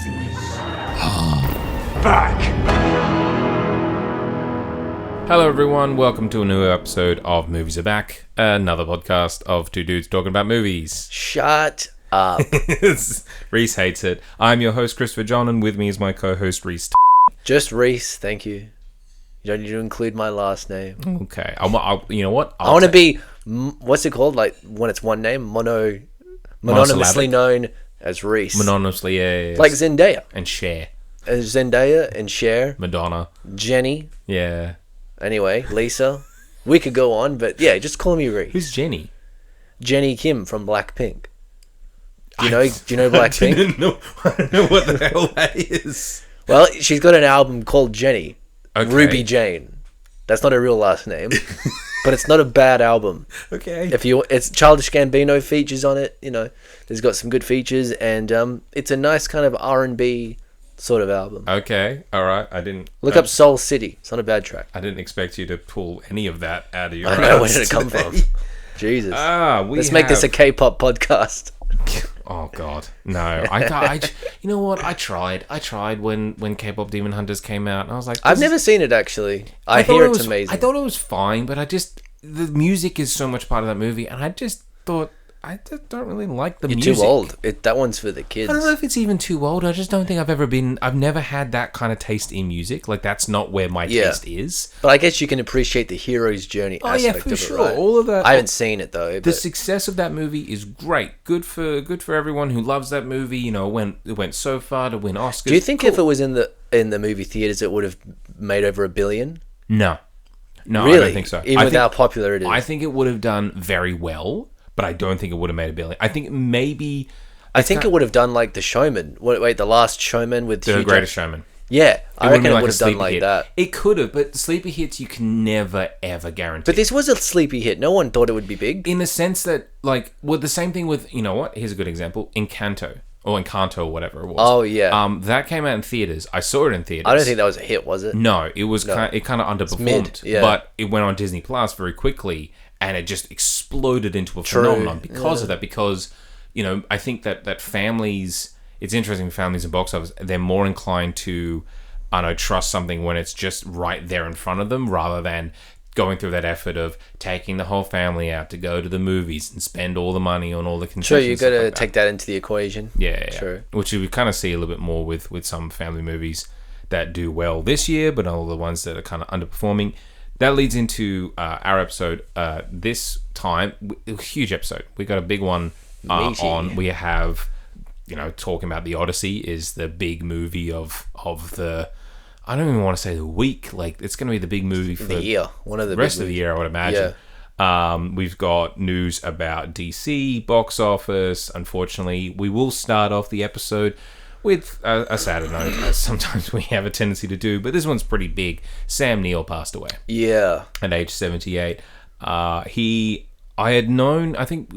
movies back. Hello everyone, welcome to a new episode of Movies Are Back, another podcast of two dudes talking about movies. Shut up. Rhys hates it. I'm your host Christopher John, and with me is my co-host Rhys. Just Rhys, thank you. You don't need to include my last name. Okay, you know what? I want to be, what's it called? Like when it's one name, mononymously known as Rhys. Mononymously, yeah. Like Zendaya. And Cher. Zendaya and Cher. Madonna. Jenny. Yeah. Anyway, Lisa. We could go on, but yeah, just call me Rhys. Who's Jenny? Jenny Kim from Blackpink. Do you know Blackpink? I don't know what the hell that is. Well, she's got an album called Jenny. Okay. Ruby Jane. That's not her real last name, but it's not a bad album. Okay. It's Childish Gambino features on it. You know, there's got some good features, and it's a nice kind of R&B sort of album. Okay. All right. I didn't look up Soul City. It's not a bad track. I didn't expect you to pull any of that out of your I know, where did it come from? Jesus. Let's make this a K-pop podcast. Oh God, no! You know what? I tried when K-pop Demon Hunters came out, and I was like, I've never seen it actually. I hear it's amazing. I thought it was fine, but the music is so much part of that movie, and I just thought I just don't really like the music. You're too old. That one's for the kids. I don't know if it's even too old. I just don't think I've never had that kind of taste in music. Like that's not where my taste is. But I guess you can appreciate the hero's journey aspect of it, right? All of that. I haven't seen it though. The success of that movie is great. Good for everyone who loves that movie. You know, it went so far to win Oscars. Do you think if it was in the movie theaters, it would have made over $1 billion? No, really? I don't think so. Even with how popular it is, I think it would have done very well. But I don't think it would have made $1 billion. I think maybe... I think it would have done like The Showman. Wait, The Last Showman with The Greatest Showman. Yeah, I reckon it would have done like that. It could have, but sleeper hits you can never, ever guarantee. But this was a sleepy hit. No one thought it would be big. In the sense that, the same thing with, you know what? Here's a good example. Encanto, or whatever it was. Oh, yeah. That came out in theaters. I saw it in theaters. I don't think that was a hit, was it? No, it was. It kind of underperformed. Yeah. But it went on Disney Plus very quickly. And it just exploded into a phenomenon because of that. Because, you know, I think that families... It's interesting, families in box office, they're more inclined to, trust something when it's just right there in front of them, rather than going through that effort of taking the whole family out to go to the movies and spend all the money on all the concessions. Sure, you got to take that into the equation. Yeah. Sure. Which we kind of see a little bit more with some family movies that do well this year, but all the ones that are kind of underperforming. That leads into our episode this time. Huge episode. We got a big one on. We have, talking about the Odyssey is the big movie of the. I don't even want to say the week. Like it's going to be the big movie for the year. One of the rest of the year, I would imagine. Yeah. We've got news about DC box office. Unfortunately, we will start off the episode with a sadder note, as sometimes we have a tendency to do, but this one's pretty big. Sam Neill passed away. Yeah. At age 78. I had known, I think,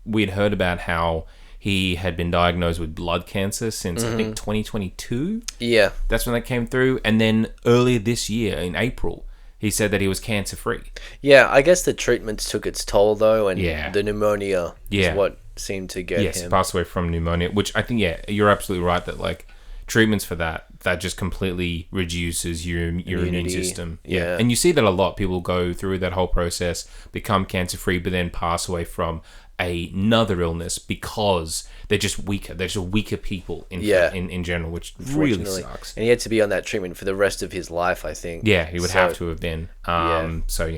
we had heard about how he had been diagnosed with blood cancer since, I think, 2022. Yeah. That's when that came through. And then earlier this year, in April, he said that he was cancer-free. Yeah, I guess the treatments took its toll, though, and the pneumonia is what seemed to get him. Yes, passed away from pneumonia, which I think, you're absolutely right that, treatments for that just completely reduces your immune system. Yeah. And you see that a lot. People go through that whole process, become cancer-free, but then pass away from another illness because they're just weaker. They're just weaker people in general, which really sucks. And he had to be on that treatment for the rest of his life, I think. Yeah, he would have to have been. So,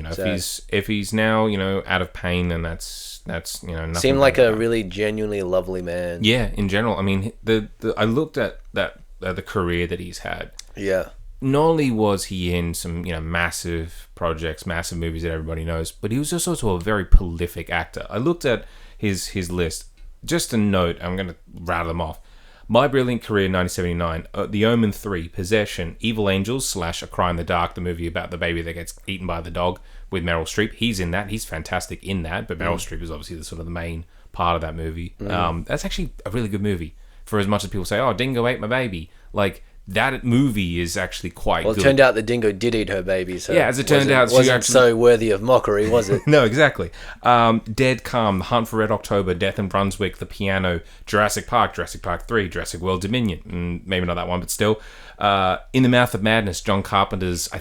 if he's now, out of pain, then that's nothing. Seemed like a really genuinely lovely man. Yeah, in general. I mean, I looked at the career that he's had. Yeah. Not only was he in some, massive projects, massive movies that everybody knows, but he was also a very prolific actor. I looked at his list. Just a note, I'm going to rattle them off. My Brilliant Career, 1979, The Omen 3, Possession, Evil Angels / A Cry in the Dark, the movie about the baby that gets eaten by the dog with Meryl Streep. He's in that. He's fantastic in that, but Meryl Streep is obviously the main part of that movie. That's actually a really good movie. For as much as people say, Dingo ate my baby. that movie is actually quite Well, good. it turned out the dingo did eat her baby, so Yeah, as it turned out, she wasn't actually- so worthy of mockery, was it? No, exactly. Dead Calm, The Hunt for Red October, Death in Brunswick, The Piano, Jurassic Park 3, Jurassic World Dominion, maybe not that one, but still. In the Mouth of Madness, John Carpenter's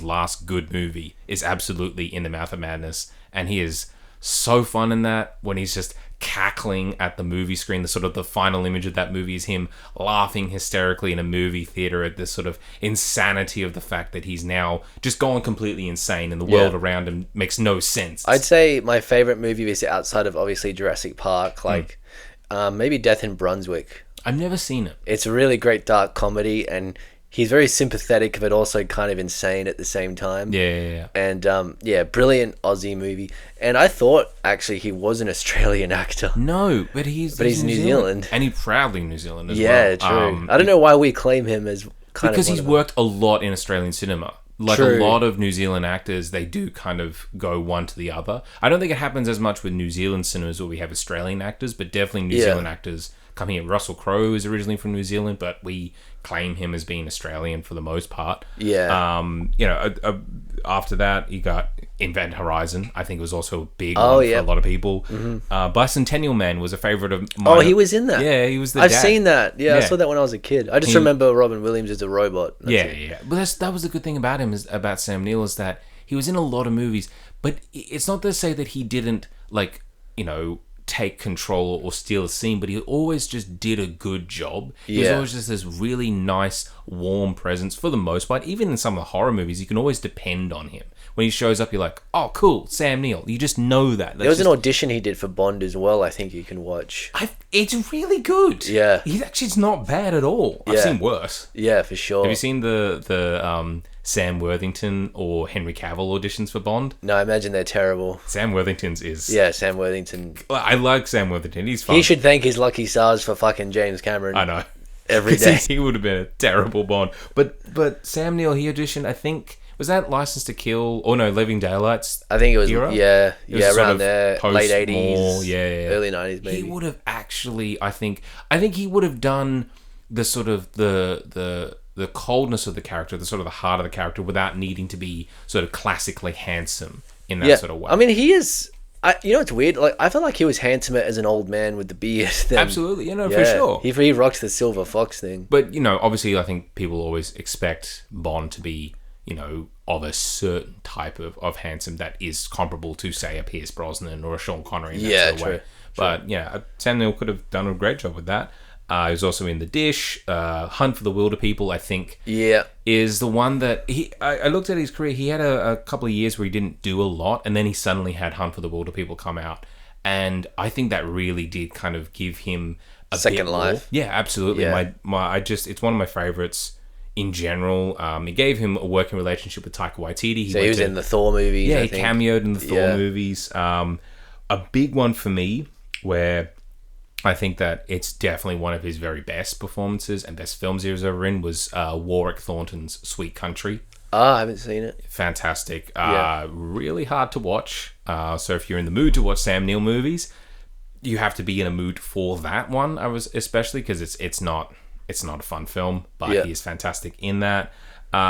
last good movie is absolutely In the Mouth of Madness, and he is so fun in that when he's just cackling at the movie screen. The sort of the final image of that movie is him laughing hysterically in a movie theater at this sort of insanity of the fact that he's now just gone completely insane and the world around him makes no sense. I'd say my favorite movie is outside of obviously Jurassic Park, like maybe Death in Brunswick. I've never seen it. It's a really great dark comedy, and he's very sympathetic but also kind of insane at the same time. Yeah. And brilliant Aussie movie. And I thought actually he was an Australian actor. No, but he's New Zealand. And he's proudly New Zealand as well. Yeah, true. I don't know why we claim him as kind because of he's worked a lot in Australian cinema. Like True. a lot of New Zealand actors, they do kind of go one to the other. I don't think it happens as much with New Zealand cinemas where we have Australian actors, but definitely New Zealand actors come here. Russell Crowe is originally from New Zealand, but we claim him as being Australian for the most part. Yeah. After that, you got Event Horizon. I think it was also a big Oh, one yeah. for a lot of people. Bicentennial Man was a favorite of mine. Oh, he was in that. Yeah, he was the I've dad. seen that. Yeah, I Yeah. saw that when I was a kid. I just remember Robin Williams as a robot. That's it. Yeah. But that was the good thing about him, about Sam Neill, is that he was in a lot of movies. But it's not to say that he didn't, take control or steal a scene, but he always just did a good job. He was Yeah. always just this really nice, warm presence for the most part. Even in some of the horror movies, you can always depend on him. When he shows up, you're like, oh, cool, Sam Neill. You just know that. There was an audition he did for Bond as well, I think you can watch. It's really good. Yeah. It's not bad at all. I've Yeah. seen worse. Yeah, for sure. Have you seen the Sam Worthington or Henry Cavill auditions for Bond? No, I imagine they're terrible. Sam Worthington's is... Yeah, Sam Worthington. I like Sam Worthington. He's fun. He should thank his lucky stars for fucking James Cameron. I know. Every day. He would have been a terrible Bond. But Sam Neill, he auditioned, I think... Was that License to Kill? Or no, Living Daylights? I think it was, era? yeah, It was sort around of there, late 80s, post-war, yeah. early 90s maybe. He would have actually, I think he would have done the sort of the coldness of the character, the sort of the heart of the character, without needing to be sort of classically handsome in that sort of way. I mean, he is... it's weird. Like, I feel like he was handsomer as an old man with the beard. Absolutely, for sure. He rocked the silver fox thing. But, obviously, I think people always expect Bond to be, of a certain type of handsome that is comparable to, say, a Pierce Brosnan or a Sean Connery in that sort of way. But, Sam Neill could have done a great job with that. He was also in The Dish. Hunt for the Wilder People, I think, is the one that... I looked at his career. He had a couple of years where he didn't do a lot, and then he suddenly had Hunt for the Wilder People come out. And I think that really did kind of give him a second bit life. More. Yeah, absolutely. Yeah. It's one of my favorites in general. It gave him a working relationship with Taika Waititi. He was in the Thor movies. Yeah, I he think. cameoed in the Thor movies. A big one for me, where I think that it's definitely one of his very best performances and best films he was ever in, was Warwick Thornton's Sweet Country. I haven't seen it. Fantastic. Really hard to watch. So if you're in the mood to watch Sam Neill movies, you have to be in a mood for that one. Especially because it's not a fun film, but he is fantastic in that.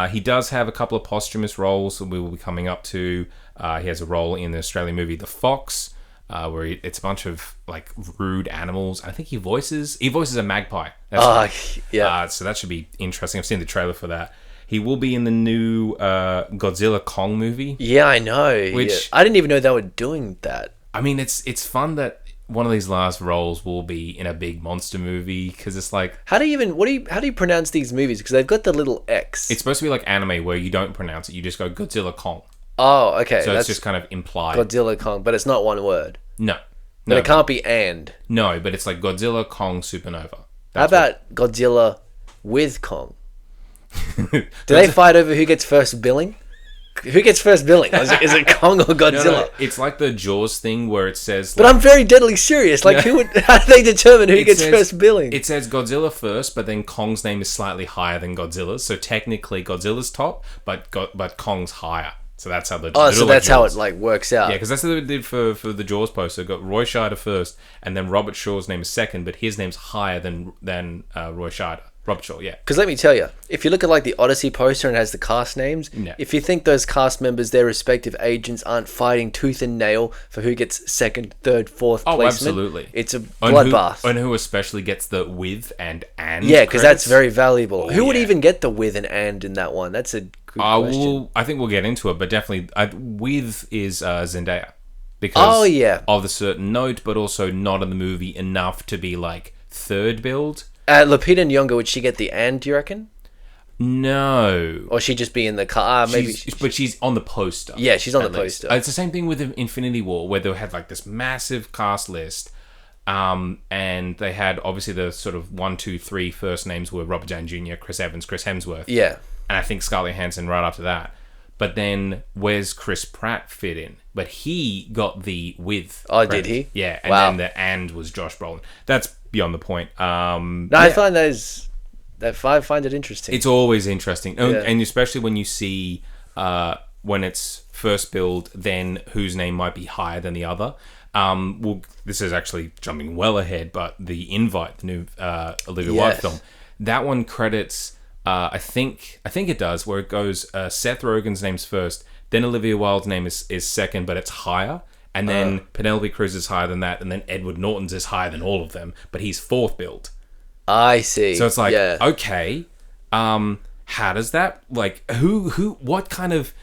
He does have a couple of posthumous roles that we will be coming up to. He has a role in the Australian movie The Fox, where it's a bunch of like rude animals. I think he voices a magpie. So that should be interesting. I've seen the trailer for that. He will be in the new Godzilla Kong movie. Yeah, I know. Which I didn't even know they were doing that. I mean, it's fun that one of these last roles will be in a big monster movie, because it's like, how do you pronounce these movies? Because they've got the little X. It's supposed to be like anime where you don't pronounce it, you just go Godzilla Kong. Oh, okay. So it's just kind of implied. Godzilla Kong, but it's not one word. No. But it can't be and. No, but it's like Godzilla Kong Supernova. How about Godzilla with Kong? Do they fight over who gets first billing? Who gets first billing? Is it Kong or Godzilla? No, it's like the Jaws thing where it says... But I'm very deadly serious. Like, how do they determine who gets first billing? It says Godzilla first, but then Kong's name is slightly higher than Godzilla's. So technically Godzilla's top, but Kong's higher. So that's how the... so that's how it like works out. Yeah, because that's what they did for the Jaws poster. Got Roy Scheider first, and then Robert Shaw's name is second, but his name's higher than Roy Scheider. Rob Shaw, yeah. Because let me tell you, if you look at like the Odyssey poster and it has the cast names, Yeah. if you think those cast members, their respective agents, aren't fighting tooth and nail for who gets second, third, fourth placement, Absolutely. it's a bloodbath. And who especially gets the with and Yeah, because that's credits. very valuable. Who would yeah. even get the with and in that one? That's a good question. I think we'll get into it, but definitely with is Zendaya. Because of the certain note, but also not in the movie enough to be like third build. Lupita Nyong'o, would she get the and, do you reckon? No. Or she'd just be in the car? Maybe. But she's on the poster. Yeah, she's on the least. poster. It's the same thing with Infinity War, where they had like this massive cast list. And they had obviously the sort of 1, 2, 3 first names were Robert Downey Jr., Chris Evans, Chris Hemsworth. Yeah. And I think Scarlett Johansson right after that. But then where's Chris Pratt fit in? But he got the with. Oh, credit. did he? Yeah. And Wow. then the and was Josh Brolin. That's beyond the point. I find I find it interesting. It's always interesting. Yeah. And especially when you see when it's first build, then whose name might be higher than the other. Well, this is actually jumping well ahead, but the Invite, the new Olivia Wilde film, that one credits. I think it does, where it goes Seth Rogen's name's first, then Olivia Wilde's name is second, but it's higher, and then Penelope Cruz is higher than that, and then Edward Norton's is higher than all of them, but he's fourth build. I see. So it's like, okay, how does that, like, what kind of...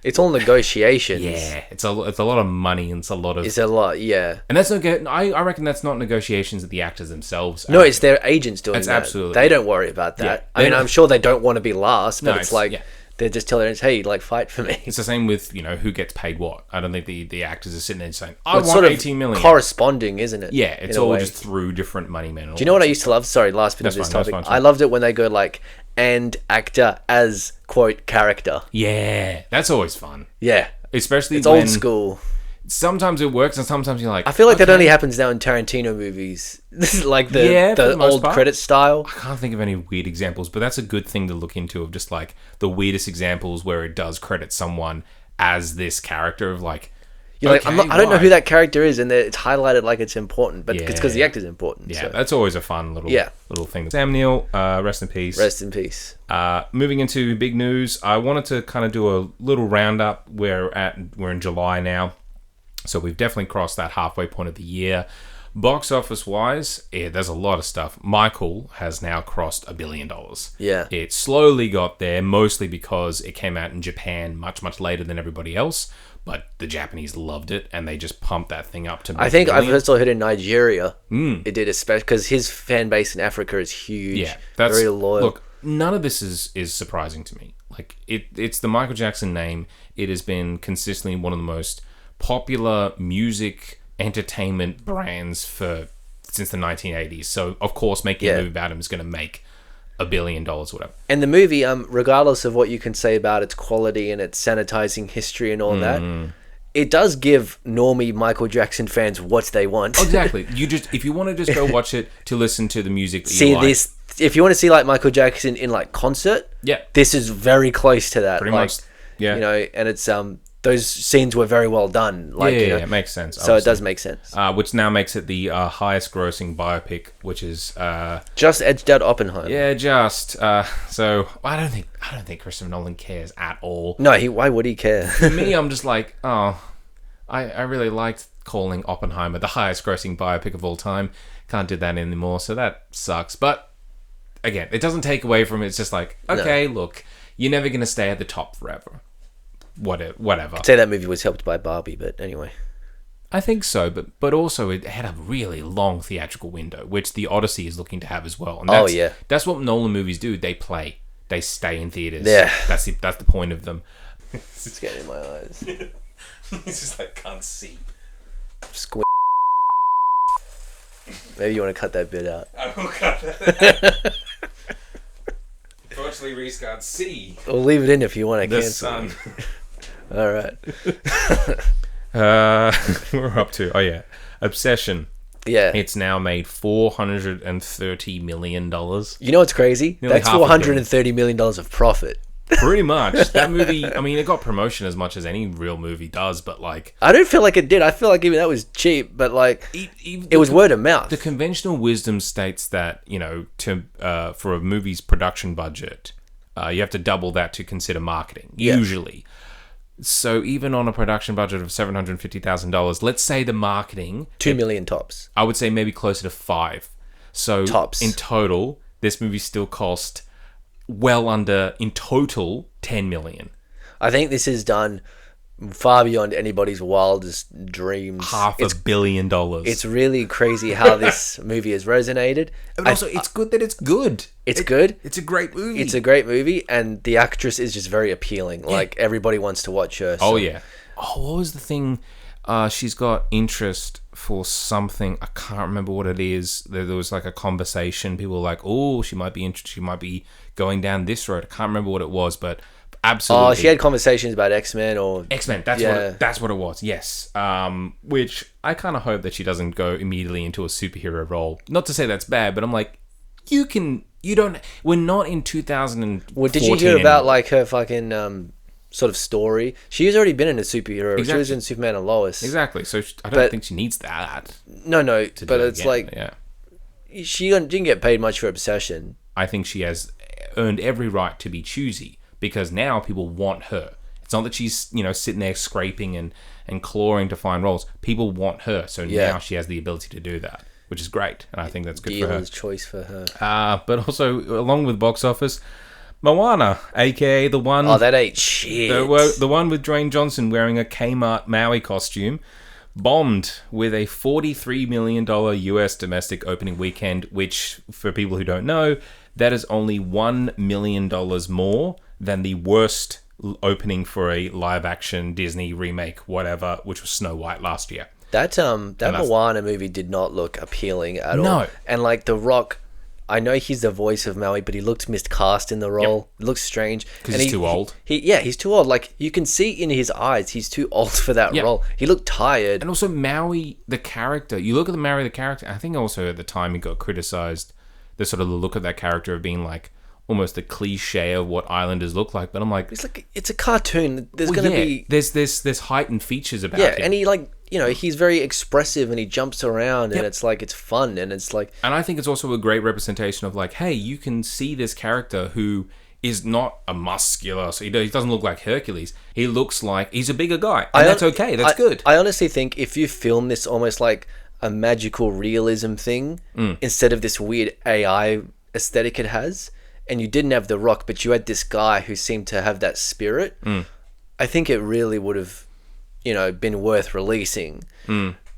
It's all negotiations. Yeah, it's a lot of money, and it's a lot of... It's a lot, yeah. And that's not... I reckon that's not negotiations that the actors themselves... No, it's their agents doing that. Absolutely. They don't worry about that. Yeah. I mean, I'm sure they don't want to be last, but No, it's like... yeah. They just tell their agents, hey, like, fight for me. It's the same with, who gets paid what. I don't think the actors are sitting there saying, I Well, it's want sort of 18 million. corresponding, isn't it? Yeah, it's in a all way. just through different money men. Do you know what I used to love? Sorry, last bit of this topic. I loved it when they go like, and actor as, quote, character. Yeah, that's always fun. Yeah. Especially It's when... old school. Sometimes it works, and sometimes you're like... I feel like that only happens now in Tarantino movies. This is like for the the most old part. credit style. I can't think of any weird examples, but that's a good thing to look into, of just like the weirdest examples where it does credit someone as this character of like... You're like, I don't know who that character is, and it's highlighted like it's important, but it's because the actor's important. Yeah, so. that's always a fun little thing. Sam Neill, rest in peace. Rest in peace. Moving into big news, I wanted to kind of do a little roundup. We're in July now, so we've definitely crossed that halfway point of the year. Box office wise, there's a lot of stuff. Michael has now crossed $1 billion. Yeah. It slowly got there, mostly because it came out in Japan much, much later than everybody else. But the Japanese loved it, and they just pumped that thing up to... I think I first saw it in Nigeria. It did, especially because his fan base in Africa is huge. Yeah, that's very loyal. Look, none of this is surprising to me. Like it's the Michael Jackson name. It has been consistently one of the most popular music entertainment brands since the 1980s. So of course, making a movie about him is going to make $1 billion or whatever. And the movie, regardless of what you can say about its quality and its sanitizing history and all that, it does give normie Michael Jackson fans what they want. Exactly. If you want to just go watch it to listen to the music that see you like. this. If you want to see like Michael Jackson in like concert, this is very close to that. Pretty much, yeah. And it's those scenes were very well done. Like, it makes sense. So obviously. it does make sense. Which now makes it the highest grossing biopic, which is just edged out Oppenheimer. Yeah, so I don't think Christopher Nolan cares at all. No, why would he care? For me, I'm just like, I really liked calling Oppenheimer the highest grossing biopic of all time. Can't do that anymore, so that sucks. But again, it doesn't take away from it. It's just like, okay, look, you're never gonna stay at the top forever. Whatever. I'd say that movie was helped by Barbie, but anyway. I think so, but also it had a really long theatrical window, which the Odyssey is looking to have as well. And that's what Nolan movies do. They stay in theaters. Yeah, that's the point of them. It's getting in my eyes. It's just like can't see. Squint. Maybe you want to cut that bit out. I will cut that. Unfortunately, Rhys can't see. We'll leave it in if you want to the cancel. sun. All right. We're up to Obsession. Yeah. It's now made $430 million. You know what's crazy? Nearly That's half a billion. $430 million of profit. Pretty much. That movie, I mean, it got promotion as much as any real movie does, but like... I don't feel like it did. I feel like even that was cheap, but like, it was word of mouth. The conventional wisdom states that, you know, for a movie's production budget, you have to double that to consider marketing, usually. So even on a production budget of $750,000, let's say the marketing... $2 million tops. I would say maybe closer to 5. So tops. In total, this movie still cost... well under, in total, $10 million. I think this is done far beyond anybody's wildest dreams. $500 million. It's really crazy how this movie has resonated. But also, it's good that it's good. It's good. It's a great movie. It's a great movie, and the actress is just very appealing. Yeah. Like, everybody wants to watch her. So. Oh, yeah. Oh, what was the thing? She's got interest for something. I can't remember what it is. There was like a conversation. People were like, oh, she might be interested. She might be going down this road. I can't remember what it was, but absolutely. Oh, she had conversations about X-Men or... X-Men, that's what it was, yes. Which I kind of hope that she doesn't go immediately into a superhero role. Not to say that's bad, but I'm like, we're not in 2014 Well, did you hear about like her fucking... sort of story. She's already been in a superhero. Exactly. She was in Superman and Lois. Exactly. So I don't think she needs that. No. But it's again. Like she didn't get paid much for Obsession. I think she has earned every right to be choosy because now people want her. It's not that she's sitting there scraping and clawing to find roles. People want her. So now she has the ability to do that, which is great, and I think that's good for her. Dealer's choice for her. But also along with box office. Moana, aka the one... Oh, that ain't shit. The one with Dwayne Johnson wearing a Kmart Maui costume, bombed with a $43 million US domestic opening weekend, which, for people who don't know, that is only $1 million more than the worst opening for a live-action Disney remake, whatever, which was Snow White last year. That Moana movie did not look appealing at all. No. And, like, The Rock... I know he's the voice of Maui, but he looked miscast in the role. Yep. It looks strange. Because he's too old. He's too old. Like, you can see in his eyes, he's too old for that role. He looked tired. And also, Maui, the character. You look at Maui, the character. I think also at the time he got criticized, the sort of the look of that character of being like almost the cliche of what islanders look like. But I'm like... It's a cartoon. There's going to be... There's heightened features about him. Yeah, and he like... he's very expressive and he jumps around and it's like, it's fun and it's like... And I think it's also a great representation of like, hey, you can see this character who is not a muscular, so he doesn't look like Hercules. He looks like he's a bigger guy. And that's okay. That's good. I honestly think if you film this almost like a magical realism thing instead of this weird AI aesthetic it has, and you didn't have The Rock, but you had this guy who seemed to have that spirit, I think it really would have... been worth releasing.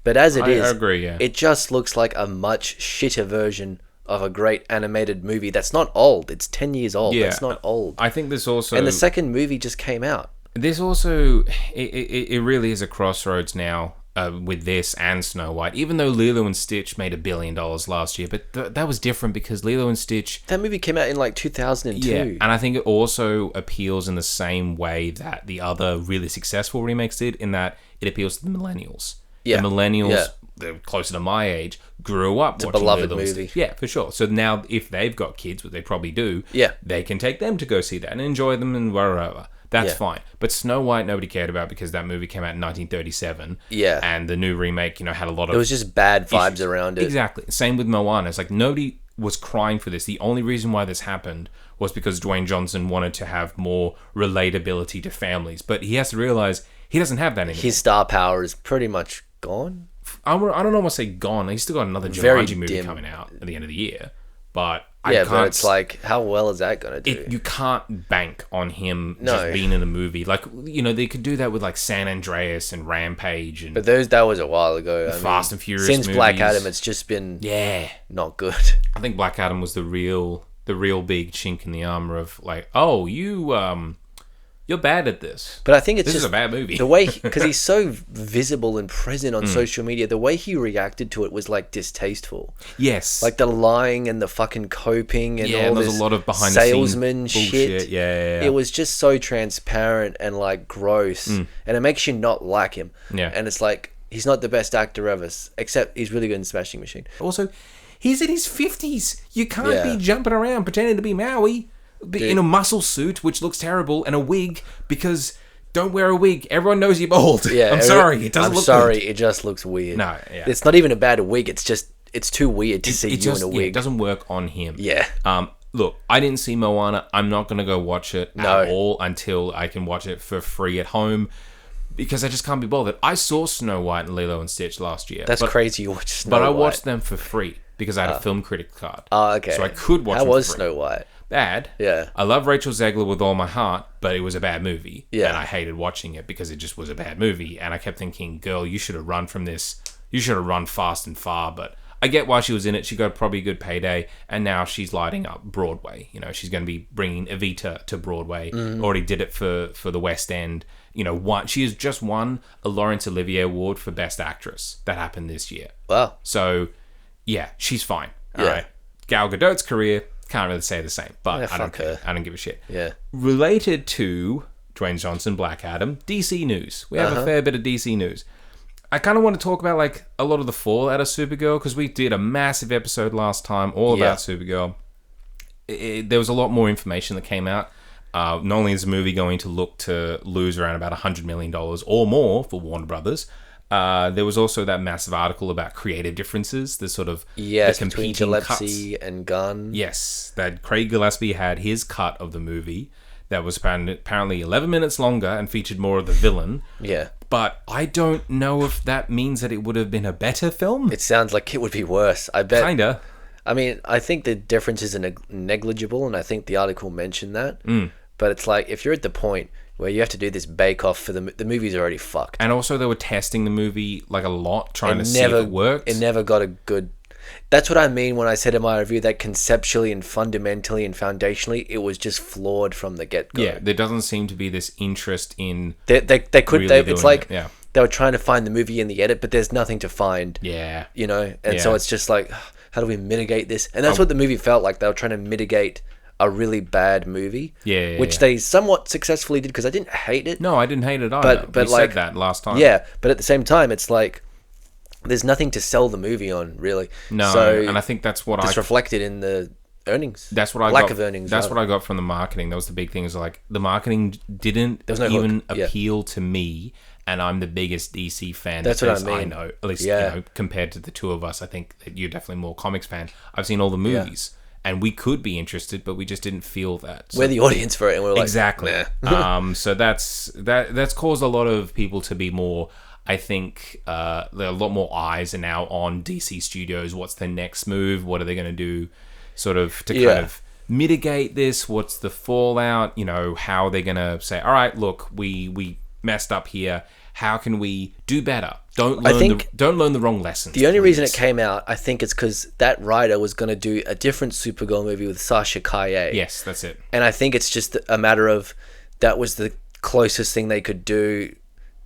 But as it is, I agree, yeah. It just looks like a much shitter version of a great animated movie that's not old. It's 10 years old. Yeah. That's not old. I think this also... And the second movie just came out. This also... It really is a crossroads now with this and Snow White, even though Lilo and Stitch made $1 billion last year. But that was different because Lilo and Stitch... That movie came out in like 2002. Yeah, and I think it also appeals in the same way that the other really successful remakes did, in that it appeals to the millennials. Yeah. The millennials, they're closer to my age, grew up watching beloved Lilo and movie. Stitch. Yeah, for sure. So now if they've got kids, which they probably do, they can take them to go see that and enjoy them and wherever. That's fine. But Snow White, nobody cared about because that movie came out in 1937. Yeah. And the new remake, had a lot of... It was just bad vibes issues around it. Exactly. Same with Moana. It's like nobody was crying for this. The only reason why this happened was because Dwayne Johnson wanted to have more relatability to families. But he has to realize he doesn't have that anymore. His star power is pretty much gone. I don't know what to say gone. He's still got another Jumanji movie coming out at the end of the year. But... but it's like, how well is that going to do? You can't bank on him just being in a movie. Like, they could do that with, like, San Andreas and Rampage. But that was a while ago. Fast and Furious since movies. Black Adam, it's just been not good. I think Black Adam was the real big chink in the armor of, like, oh, you're bad at this. But I think it's this is a bad movie. The way, because he's so visible and present on social media, the way he reacted to it was like distasteful. Yes, like the lying and the fucking coping and all there's this a lot of behind salesman the scenes shit. Bullshit. Yeah. It was just so transparent and like gross, and it makes you not like him. Yeah, and it's like he's not the best actor ever, except he's really good in Smashing Machine. Also, he's in his 50s. You can't be jumping around pretending to be Maui. in a muscle suit, which looks terrible, and a wig, because don't wear a wig. Everyone knows you're bald. Yeah, I'm sorry. It doesn't look good. It just looks weird. No, yeah. It's not even a bad wig. It's just, it's too weird to see you in a wig. It doesn't work on him. Yeah. Look, I didn't see Moana. I'm not going to go watch it at all until I can watch it for free at home, because I just can't be bothered. I saw Snow White and Lilo and Stitch last year. That's crazy you watched Snow White. But I watched them for free because I had a film critic card. Oh, okay. So I could watch How them for was free. Snow White? Bad. Yeah. I love Rachel Zegler with all my heart, but it was a bad movie. Yeah. And I hated watching it because it just was a bad movie. And I kept thinking, girl, you should have run from this. You should have run fast and far. But I get why she was in it. She got probably a good payday. And now she's lighting up Broadway. You know, she's going to be bringing Evita to Broadway. Already did it for the West End. You know, she has just won a Laurence Olivier Award for Best Actress. That happened this year. Wow. So, yeah, she's fine. All right. Gal Gadot's career, can't really say the same, but I don't care. I don't give a shit. Yeah. Related to Dwayne Johnson, Black Adam, DC news. We have a fair bit of DC news. I kind of want to talk about like a lot of the fallout of Supergirl, because we did a massive episode last time all about Supergirl. There was a lot more information that came out. Not only is the movie going to look to lose around about $100 million or more for Warner Brothers, there was also that massive article about creative differences, the sort of the between Gillespie and Gunn. Yes, that Craig Gillespie had his cut of the movie that was apparently 11 minutes longer and featured more of the villain. Yeah. But I don't know if that means that it would have been a better film. It sounds like it would be worse. I bet. Kinda. I mean, I think the differences are negligible, and I think the article mentioned that. But it's like, if you're at the point where you have to do this bake-off for the movie's already fucked. And also they were testing the movie like a lot, trying to see if it worked. It never got a good... That's what I mean when I said in my review that conceptually and fundamentally and foundationally, it was just flawed from the get-go. Yeah, there doesn't seem to be this interest in... It's like they were trying to find the movie in the edit, but there's nothing to find. Yeah. You know? And so it's just like, how do we mitigate this? And that's what the movie felt like. They were trying to mitigate a really bad movie, which they somewhat successfully did, because I didn't hate it. No, I didn't hate it either. But we said that last time. Yeah, but at the same time, it's like there's nothing to sell the movie on, really. No, so and I think that's what it's reflected in the earnings. That's what I lack got, of earnings. That's what I got from the marketing. That was the big thing. Is like the marketing didn't even appeal to me, and I'm the biggest DC fan. That's what I mean. I know, at least you know, compared to the two of us, I think that you're definitely more comics fan. I've seen all the movies. And we could be interested, but we just didn't feel that. So. We're the audience for it, and we're like, exactly. Nah. So that's caused a lot of people to be more. I think there are a lot more eyes are now on DC Studios. What's their next move? What are they going to do, sort of to kind of mitigate this? What's the fallout? You know, how are they going to say, all right, look, we messed up here. How can we do better? Don't learn the wrong lessons. The only reason it came out, I think, is because that writer was going to do a different Supergirl movie with Sasha Calle. Yes, that's it. And I think it's just a matter of that was the closest thing they could do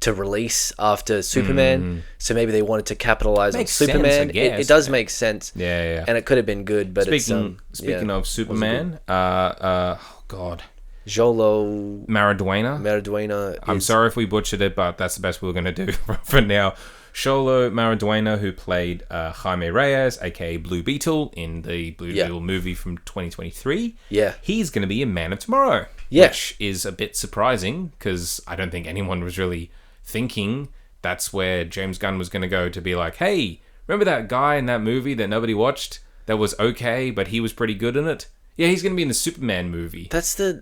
to release after Superman. So maybe they wanted to capitalize on Superman. Sense, I guess. It does make sense. Yeah. And it could have been good, but speaking of Superman, God. Jolo Maraduena. I'm sorry if we butchered it, but that's the best we're going to do for now. Xolo Maraduena, who played Jaime Reyes, aka Blue Beetle, in the Blue Beetle movie from 2023. Yeah. He's going to be in Man of Tomorrow. Yeah. Which is a bit surprising, because I don't think anyone was really thinking that's where James Gunn was going to go, to be like, hey, remember that guy in that movie that nobody watched that was okay, but he was pretty good in it? Yeah, he's going to be in the Superman movie. That's the...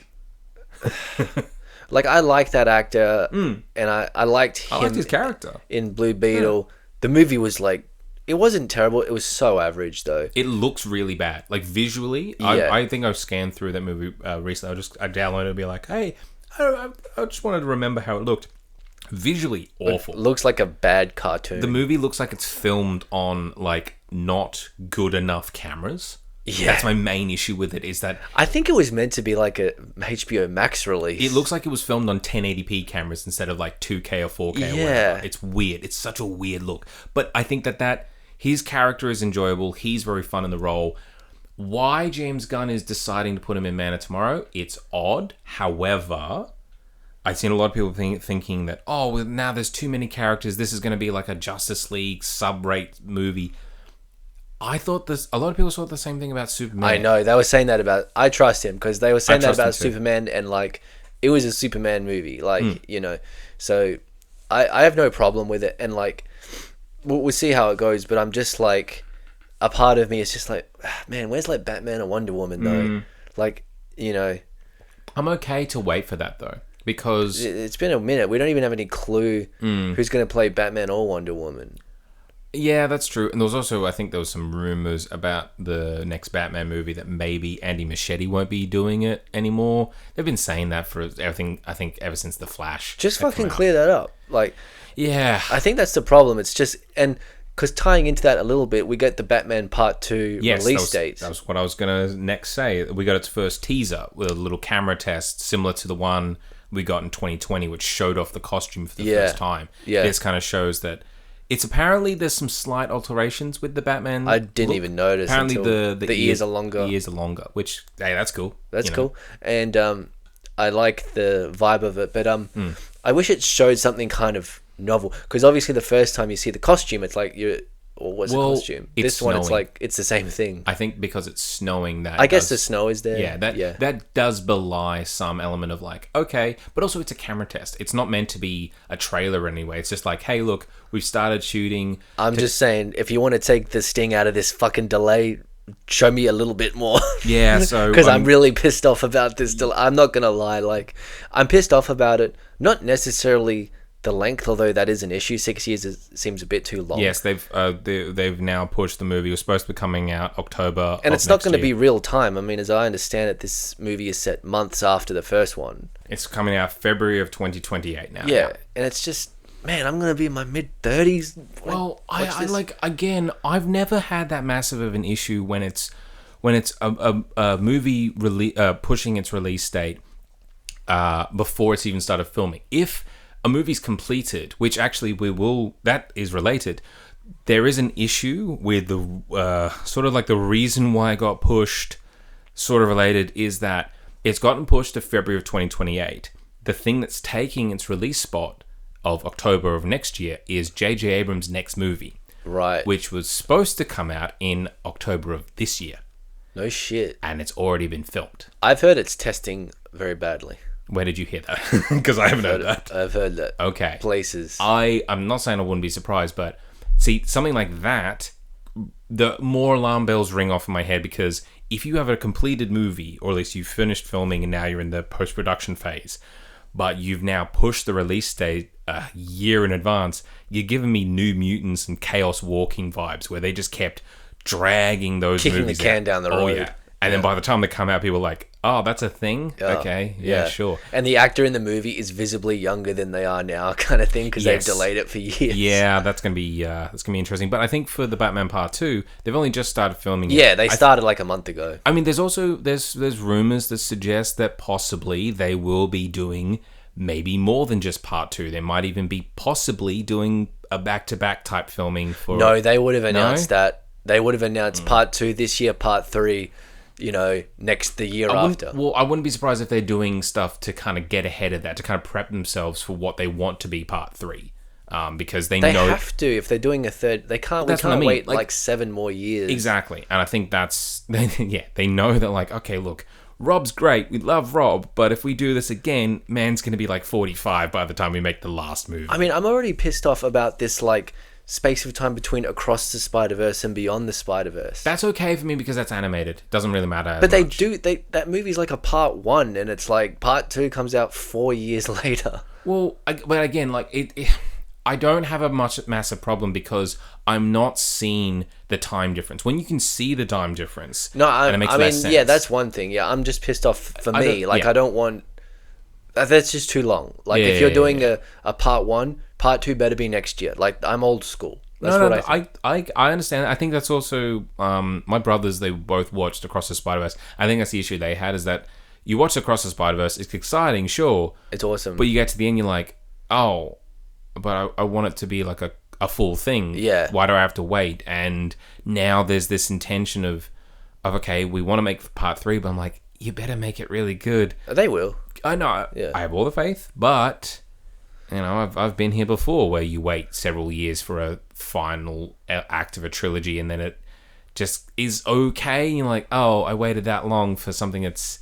Like, I like that actor, and I liked him. I liked his character in Blue Beetle. The movie was like, it wasn't terrible. It was so average, though. It looks really bad, like visually. I think I scanned through that movie recently. I downloaded it and be like, hey, I just wanted to remember how it looked. Visually awful. It looks like a bad cartoon. The movie looks like it's filmed on like not good enough cameras. Yeah. That's my main issue with it, is that... I think it was meant to be like a HBO Max release. It looks like it was filmed on 1080p cameras instead of like 2K or 4K or whatever. It's weird. It's such a weird look. But I think that his character is enjoyable. He's very fun in the role. Why James Gunn is deciding to put him in Man of Tomorrow, it's odd. However, I've seen a lot of people thinking that, oh, well, now there's too many characters. This is going to be like a Justice League sub-rate movie. I thought this. A lot of people thought the same thing about Superman. I know they were saying that about. I trust him because they were saying that trust him about too. Superman, and like it was a Superman movie, like you know. So I have no problem with it, and like we'll see how it goes. But I'm just like, a part of me is just like, man, where's like Batman and Wonder Woman though? Like, you know, I'm okay to wait for that though, because it's been a minute. We don't even have any clue who's going to play Batman or Wonder Woman. yeah, that's true. And there was also, I think there was some rumors about the next Batman movie that maybe Andy Muschietti won't be doing it anymore. They've been saying that for everything, I think, ever since The Flash. Just had come fucking out. clear that up. Like, Yeah. I think that's the problem. It's just, and because tying into that a little bit, we get the Batman Part 2 Yes, release date. that was what I was going to next say. We got its first teaser with a little camera test similar to the one we got in 2020, which showed off the costume for the first time. Yeah. This kind of shows that it's apparently there's some slight alterations with the Batman. I didn't even notice. Apparently until the ears are longer. The ears are longer, which, hey, that's cool. That's you know. cool. And I like the vibe of it, but I wish it showed something kind of novel, because obviously the first time you see the costume, it's like what's the costume? It's This one, it's snowing. like it's the same thing. I think because it's snowing, that I guess does- the snow is there. Yeah, that does belie some element of like, okay, but also it's a camera test. It's not meant to be a trailer anyway. It's just like, hey, look, we've started shooting. I'm just saying, if you want to take the sting out of this fucking delay, show me a little bit more. Yeah, so Because I'm really pissed off about this delay. I'm not gonna lie, like I'm pissed off about it. Not necessarily the length, although that is an issue. 6 years seems a bit too long. Yes, they've now pushed the movie. It was supposed to be coming out October, And of it's not next going to year. be real time. I mean, as I understand it, this movie is set months after the first one. It's coming out February of 2028 now. Yeah, and it's just, man, I'm going to be in my mid-30s. Well, I like, again, I've never had that massive of an issue when it's a movie pushing its release date before it's even started filming. If a movie's completed, which actually that is related, there is an issue with the sort of like the reason why it got pushed, sort of related, is that it's gotten pushed to February of 2028. The thing that's taking its release spot of October of next year is J.J. Abrams' next movie, Right. which was supposed to come out in October of this year, No shit. and it's already been filmed. I've heard it's testing very badly. Where did you hear that? Because I haven't heard that. I've heard that. Okay. Places. I'm not saying I wouldn't be surprised, but see, something like that, the more alarm bells ring off in my head, because if you have a completed movie, or at least you've finished filming and now you're in the post-production phase, but you've now pushed the release date a year in advance, you're giving me New Mutants and Chaos Walking vibes, where they just kept dragging those Kicking the movies can out. down the Oh, road. yeah. And then by the time they come out, people are like, oh, that's a thing? Okay, yeah, sure. And the actor in the movie is visibly younger than they are now, kind of thing, because Yes. they've delayed it for years. Yeah, that's gonna be interesting. But I think for the Batman Part 2, they've only just started filming it. Yeah, they started like a month ago. I mean, there's also there's rumors that suggest that possibly they will be doing maybe more than just Part 2. They might even be possibly doing a back-to-back type filming for. No, they would have announced that. They would have announced Part 2 this year, Part 3, the year after. Well, I wouldn't be surprised if they're doing stuff to kind of get ahead of that, to kind of prep themselves for what they want to be Part 3. Because they know... They have to. If they're doing a third, they can't. That's We what I can't mean. wait Like- like 7 more years. Exactly. And I think that's... Yeah, they know that, like, okay, look, Rob's great. We love Rob. But if we do this again, man's going to be like 45 by the time we make the last movie. I mean, I'm already pissed off about this, like, space of time between Across the Spider-Verse and Beyond the Spider-Verse. That's okay for me because that's animated. Doesn't really matter. But much. that movie's like a Part 1, and it's like Part 2 comes out 4 years later. Well, but again, like, I don't have a massive problem because I'm not seeing the time difference. When you can see the time difference, No, and it makes less sense. yeah, that's one thing. Yeah, I'm just pissed off for me. Like, I don't want... That's just too long. Like, if you're doing a Part 1, Part 2 better be next year. Like, I'm old school. That's what I think. I understand. I think that's also my brothers. They both watched Across the Spider-Verse. I think that's the issue they had, is that you watch Across the Spider-Verse. It's exciting, sure. It's awesome. But you get to the end, you're like, oh, but I want it to be like a full thing. Yeah. Why do I have to wait? And now there's this intention of okay, we want to make Part 3, but I'm like, you better make it really good. They will. I know. Yeah. I have all the faith, but I've been here before, where you wait several years for a final act of a trilogy, and then it just is okay. You're like, oh, I waited that long for something that's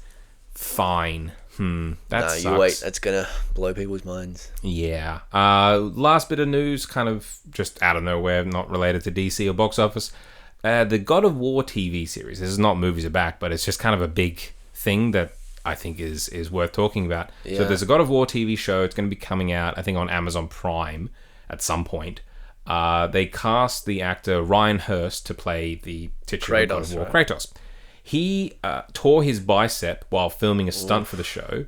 fine. That sucks. You wait. That's gonna blow people's minds. Yeah. Last bit of news, kind of just out of nowhere, not related to DC or box office. The God of War TV series. This is not Movies Are Back, but it's just kind of a big thing that I think is worth talking about. Yeah. So there's a God of War TV show. It's going to be coming out, I think, on Amazon Prime at some point. They cast the actor Ryan Hurst to play the titular God of War, right? Kratos. He tore his bicep while filming a stunt for the show,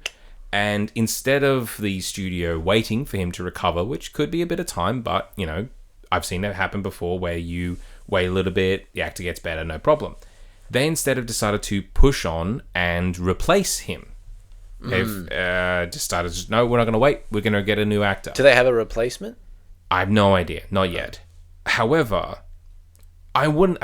and instead of the studio waiting for him to recover, which could be a bit of time, but, you know, I've seen that happen before where you wait a little bit, the actor gets better, no problem. They instead have decided to push on and replace him. They've decided, no, we're not going to wait, we're going to get a new actor. Do they have a replacement? I have no idea, not yet. However, I wouldn't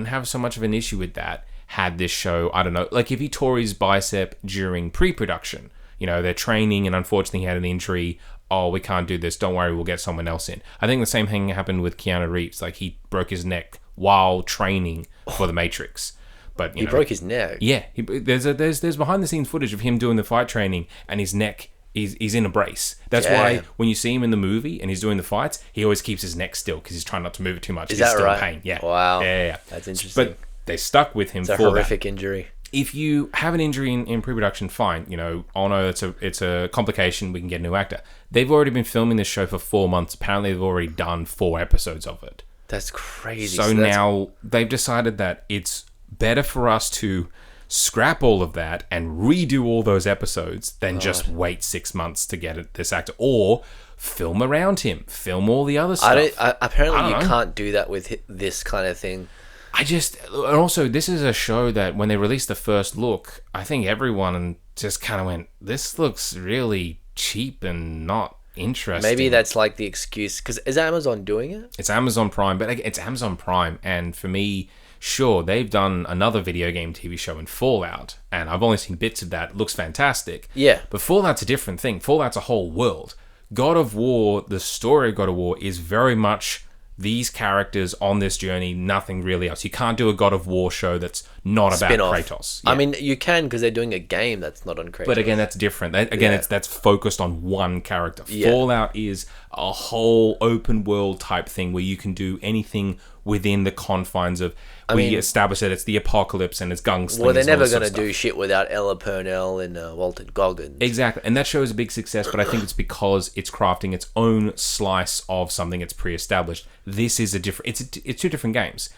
have so much of an issue with that had this show, I don't know, like if he tore his bicep during pre-production, you know, they're training and unfortunately he had an injury, oh, we can't do this, don't worry, we'll get someone else in. I think the same thing happened with Keanu Reeves, like he broke his neck while training for The Matrix. But he broke his neck? Yeah, there's behind the scenes footage of him doing the fight training and his neck is in a brace. That's why when you see him in the movie and he's doing the fights, he always keeps his neck still because he's trying not to move it too much. Is he's that still right? in pain. Yeah. Wow. Yeah. That's interesting. But they stuck with him for that. It's a horrific injury. If you have an injury in pre-production, fine. You know, oh no, it's a complication. We can get a new actor. They've already been filming this show for 4 months. Apparently, they've already done 4 episodes of it. That's crazy. So now they've decided that it's better for us to scrap all of that and redo all those episodes than just wait 6 months to get this actor, or film around him, film all the other stuff. Apparently, you can't do that with this kind of thing. And also, this is a show that when they released the first look, I think everyone just kind of went, this looks really cheap and not interesting. Maybe that's like the excuse, because is Amazon doing it? It's Amazon Prime, but it's Amazon Prime, and for me, sure, they've done another video game TV show in Fallout, and I've only seen bits of that. It looks fantastic. Yeah. But Fallout's a different thing. Fallout's a whole world. God of War, the story of God of War is very much these characters on this journey, nothing really else. You can't do a God of War show that's not about Spin-off. Kratos. I mean, you can, because they're doing a game that's not on Kratos. But again, that's different. That's focused on one character. Yeah. Fallout is a whole open world type thing where you can do anything within the confines of. We established that it's the apocalypse and it's gunslinging. Well, they're never going to do shit without Ella Purnell and Walton Goggins. Exactly, and that show is a big success. But I think it's because it's crafting its own slice of something that's pre-established. This is a different. It's 2 different games.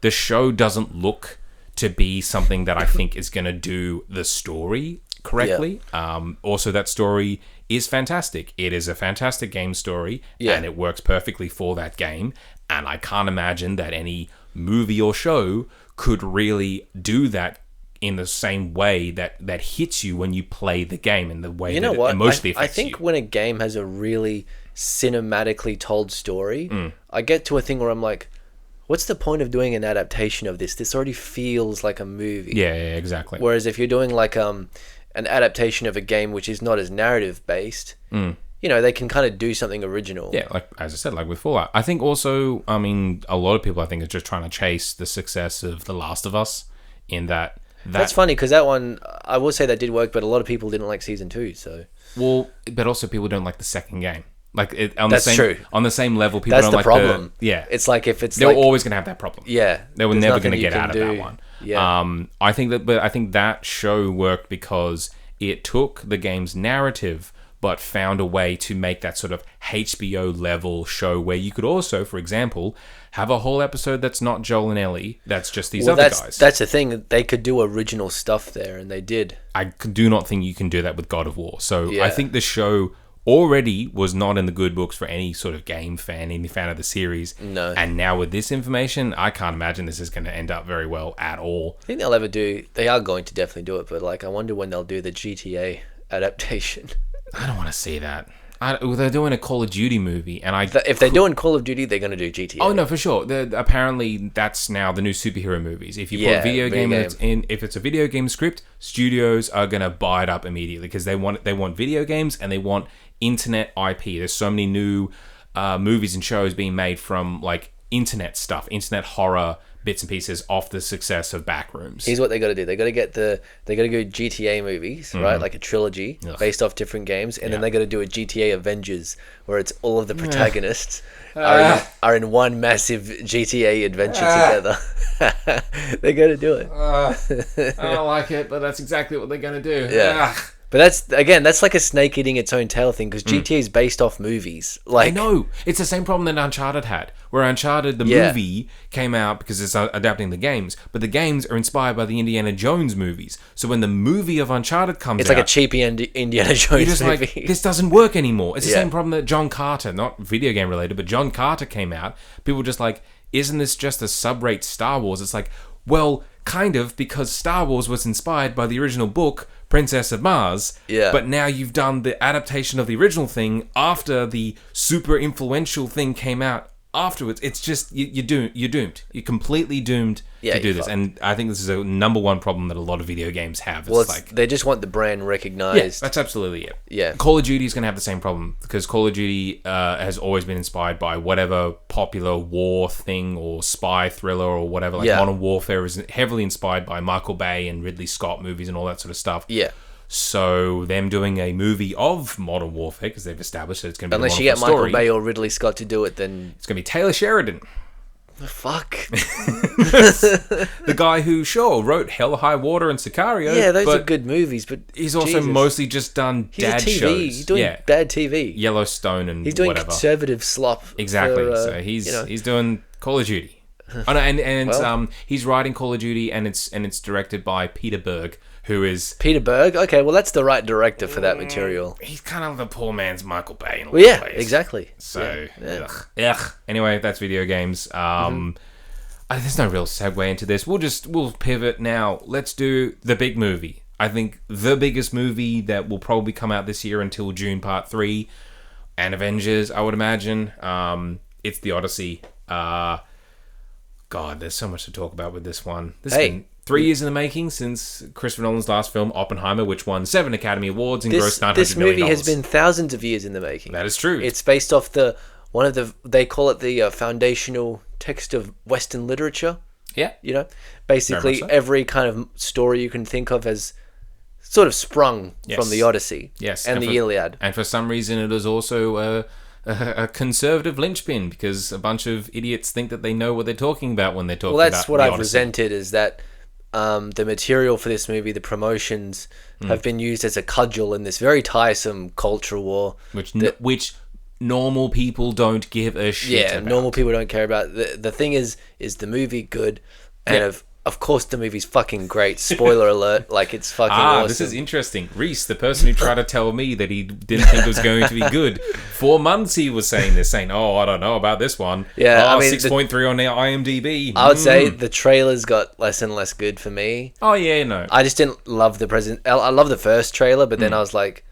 The show doesn't look to be something that I think is going to do the story correctly. Yeah. Also, that story is fantastic. It is a fantastic game story, and it works perfectly for that game. And I can't imagine that any movie or show could really do that in the same way that hits you when you play the game, and the way that it emotionally affects you. I think when a game has a really cinematically told story, I get to a thing where I'm like, what's the point of doing an adaptation of this? This already feels like a movie. Yeah, exactly. Whereas if you're doing like an adaptation of a game which is not as narrative based, you know, they can kind of do something original. Yeah, like as I said, like with Fallout. I think also, I mean, a lot of people I think are just trying to chase the success of The Last of Us in that. That's funny, because that one, I will say that did work, but a lot of people didn't like season 2, so. Well, but also people don't like the second game. Like That's true. On the same level, people That's don't the like problem. Yeah. It's like if it's they're always going to have that problem. Yeah. They were never going to get out of that one. Yeah. I think that show worked because it took the game's narrative but found a way to make that sort of HBO level show where you could also, for example, have a whole episode that's not Joel and Ellie, that's just these other guys. That's the thing. They could do original stuff there, and they did. I do not think you can do that with God of War. So I think the show already was not in the good books for any sort of game fan, any fan of the series. No. And now with this information, I can't imagine this is going to end up very well at all. I think they are going to definitely do it, but like I wonder when they'll do the GTA adaptation. I don't want to see that. They're doing a Call of Duty movie, and if they're doing Call of Duty, they're going to do GTA. Oh no, for sure. Apparently, that's now the new superhero movies. If you put a video game in, if it's a video game script, studios are going to buy it up immediately because they want video games and they want internet IP. There's so many new movies and shows being made from like internet stuff, internet horror bits and pieces off the success of Backrooms. Here's what they got to do. They got to go GTA movies, right? Like a trilogy based off different games, and then they got to do a GTA Avengers where it's all of the protagonists are in one massive GTA adventure together. They got to do it. I don't like it, but that's exactly what they're going to do. Yeah. But that's like a snake eating its own tail thing, because GTA is based off movies. Like, I know. It's the same problem that Uncharted had, where Uncharted, the movie, came out because it's adapting the games, but the games are inspired by the Indiana Jones movies. So when the movie of Uncharted comes out... It's like a cheapy Indiana Jones you're just movie. like, this doesn't work anymore. It's the same problem that John Carter, not video game related, but John Carter came out. People were just like, isn't this just a sub-rate Star Wars? It's like, well, kind of, because Star Wars was inspired by the original book, Princess of Mars. Yeah. But now you've done the adaptation of the original thing after the super influential thing came out afterwards. It's just, you're doomed. You're completely doomed to do this. And I think this is a number one problem that a lot of video games have. Well, they just want the brand recognized. Yeah, that's absolutely it. Yeah. Call of Duty is going to have the same problem, because Call of Duty has always been inspired by whatever popular war thing or spy thriller or whatever. Like Modern Warfare is heavily inspired by Michael Bay and Ridley Scott movies and all that sort of stuff. Yeah. So them doing a movie of Modern Warfare, because they've established that it's going to be unless you get Michael Bay or Ridley Scott to do it, then it's going to be Taylor Sheridan. Fuck. The guy who wrote Hell, High Water and Sicario. Yeah, those are good movies, but he's also mostly just done dad shows. He's doing bad TV. Yellowstone and he's doing whatever. Conservative slop. Exactly. So he's doing Call of Duty. Oh, no, and he's writing Call of Duty, and it's directed by Peter Berg, who is... Peter Berg? Okay, well, that's the right director for that material. He's kind of the poor man's Michael Bay in a lot of ways. Exactly. So, ugh. Anyway, that's video games. There's no real segue into this. We'll pivot now. Let's do the big movie. I think the biggest movie that will probably come out this year until Dune Part 3 and Avengers, I would imagine. It's the Odyssey. God, there's so much to talk about with this one. This has been 3 years in the making since Christopher Nolan's last film, Oppenheimer, which won 7 Academy Awards and grossed $900 million. This movie has been thousands of years in the making. That is true. It's based off they call it the foundational text of Western literature. Yeah. You know, basically every kind of story you can think of has sort of sprung from the Odyssey and the Iliad. And for some reason, it is also a conservative linchpin, because a bunch of idiots think that they know what they're talking about when they're talking about the Odyssey. Well, that's what I've resented, is that the material for this movie, the promotions, have been used as a cudgel in this very tiresome cultural war. Which normal people don't give a shit about. Normal people don't care about. The thing is the movie good? And of course the movie's fucking great. Spoiler alert, like it's fucking awesome. This is interesting. Rhys, the person who tried to tell me that he didn't think it was going to be good. 4 months he was saying, oh, I don't know about this one. Yeah, I mean, 6.3 on the IMDb. I would say the trailers got less and less good for me. Oh yeah, no. I just didn't love I love the first trailer, but then I was like,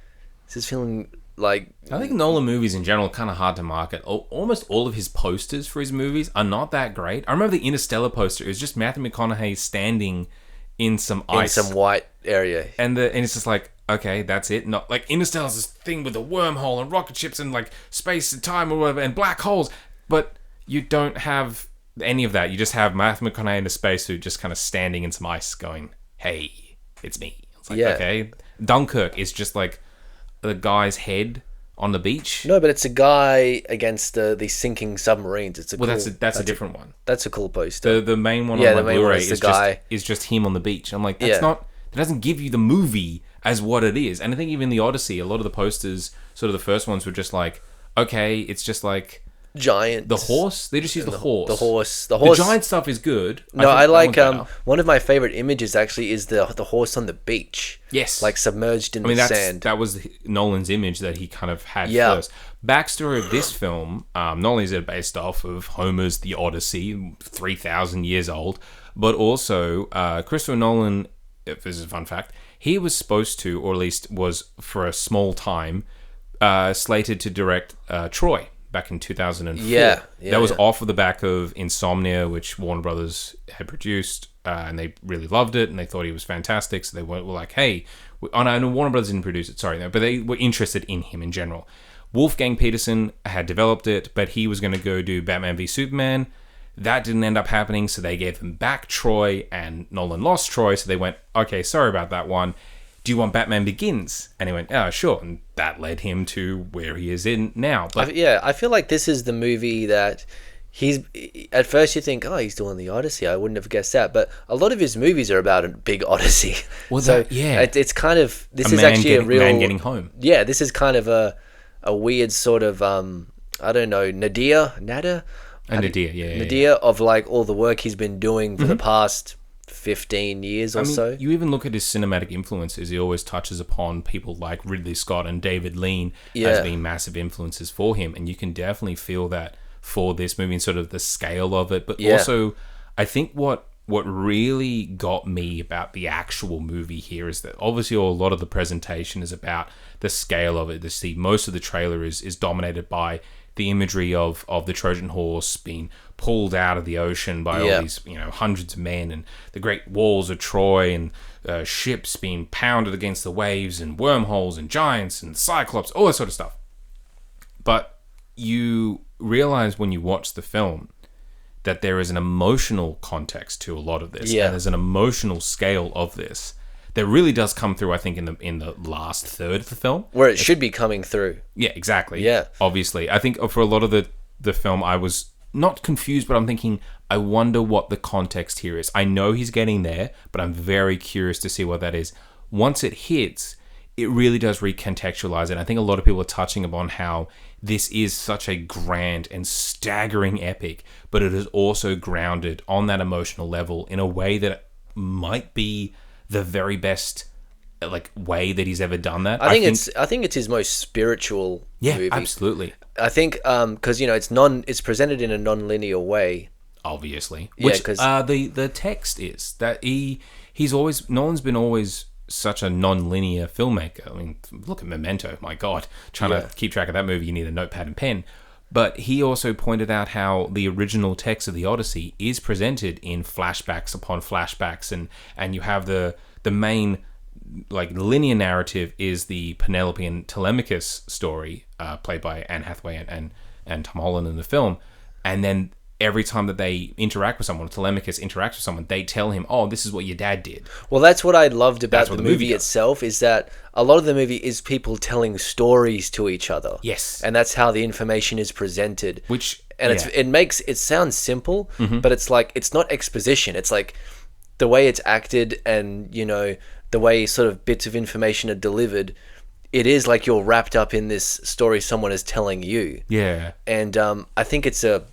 this is feeling like... I think Nolan movies in general are kind of hard to market. Almost all of his posters for his movies are not that great. I remember the Interstellar poster. It was just Matthew McConaughey standing in some ice. In some white area. And it's just like, okay, that's it. Not like Interstellar's this thing with a wormhole and rocket ships and like space and time or whatever and black holes. But you don't have any of that. You just have Matthew McConaughey in a spacesuit just kind of standing in some ice going, hey, it's me. It's like, okay. Dunkirk is just like the guy's head on the beach. No, but it's a guy against the sinking submarines. That's a different one. That's a cool poster. The main one on my Blu-ray is just him on the beach. I'm like, that doesn't give you the movie as what it is. And I think even the Odyssey, a lot of the posters, sort of the first ones were just like, okay, it's just like giants. The horse? They just use the horse. The horse. The giant stuff is good. No, I like one of my favorite images actually is the horse on the beach. Yes. Like submerged in the sand. That was Nolan's image that he kind of had first. Backstory of this film, not only is it based off of Homer's The Odyssey, 3,000 years old, but also Christopher Nolan, if this is a fun fact, he was supposed to, or at least was for a small time, slated to direct Troy back in 2004. That was off of the back of Insomnia, which Warner Brothers had produced, and they really loved it, and they thought he was fantastic, so they were like, hey... no, Warner Brothers didn't produce it, sorry, but they were interested in him in general. Wolfgang Peterson had developed it, but he was going to go do Batman v Superman. That didn't end up happening, so they gave them back Troy, and Nolan lost Troy, so they went, okay, sorry about that one. Do you want Batman Begins? And he went, oh, sure. And that led him to where he is in now. But I feel like this is the movie that he's... At first you think, oh, he's doing the Odyssey. I wouldn't have guessed that. But a lot of his movies are about a big Odyssey. Well, so yeah. It's kind of... This a is man actually a real... man getting home. Yeah, this is kind of a weird sort of... I don't know, Nadir, of like all the work he's been doing for the past 15 years or so. You even look at his cinematic influences. He always touches upon people like Ridley Scott and David Lean as being massive influences for him, and you can definitely feel that for this movie and sort of the scale of it. But also, I think what really got me about the actual movie here is that obviously a lot of the presentation is about the scale of it. Most of the trailer is dominated by the imagery of the Trojan horse being pulled out of the ocean by all these hundreds of men, and the great walls of Troy, and ships being pounded against the waves, and wormholes and giants and cyclops, all that sort of stuff. But you realize when you watch the film that there is an emotional context to a lot of this, and there's an emotional scale of this that really does come through, I think, in the last third of the film. Where it should be coming through. Yeah, exactly. Yeah. Obviously. I think for a lot of the film, I was not confused, but I'm thinking, I wonder what the context here is. I know he's getting there, but I'm very curious to see what that is. Once it hits, it really does recontextualize it. I think a lot of people are touching upon how this is such a grand and staggering epic, but it is also grounded on that emotional level in a way that might be the very best way that he's ever done that. I think it's his most spiritual movie. Yeah, absolutely. I think because it's presented in a non-linear way. Obviously, Yeah, which 'cause- the text is that Nolan's been always such a non-linear filmmaker. I mean, look at Memento. My God, trying to keep track of that movie, you need a notepad and pen. But he also pointed out how the original text of the Odyssey is presented in flashbacks upon flashbacks, and you have the main linear narrative is the Penelope and Telemachus story, played by Anne Hathaway and Tom Holland in the film, and then every time that they interact with someone, Telemachus interacts with someone, they tell him, oh, this is what your dad did. Well, that's what I loved about the movie itself, is that a lot of the movie is people telling stories to each other. Yes. And that's how the information is presented. And it sounds simple, but it's like, it's not exposition. It's like the way it's acted and, the way sort of bits of information are delivered. It is like you're wrapped up in this story someone is telling you. Yeah. And I think it's a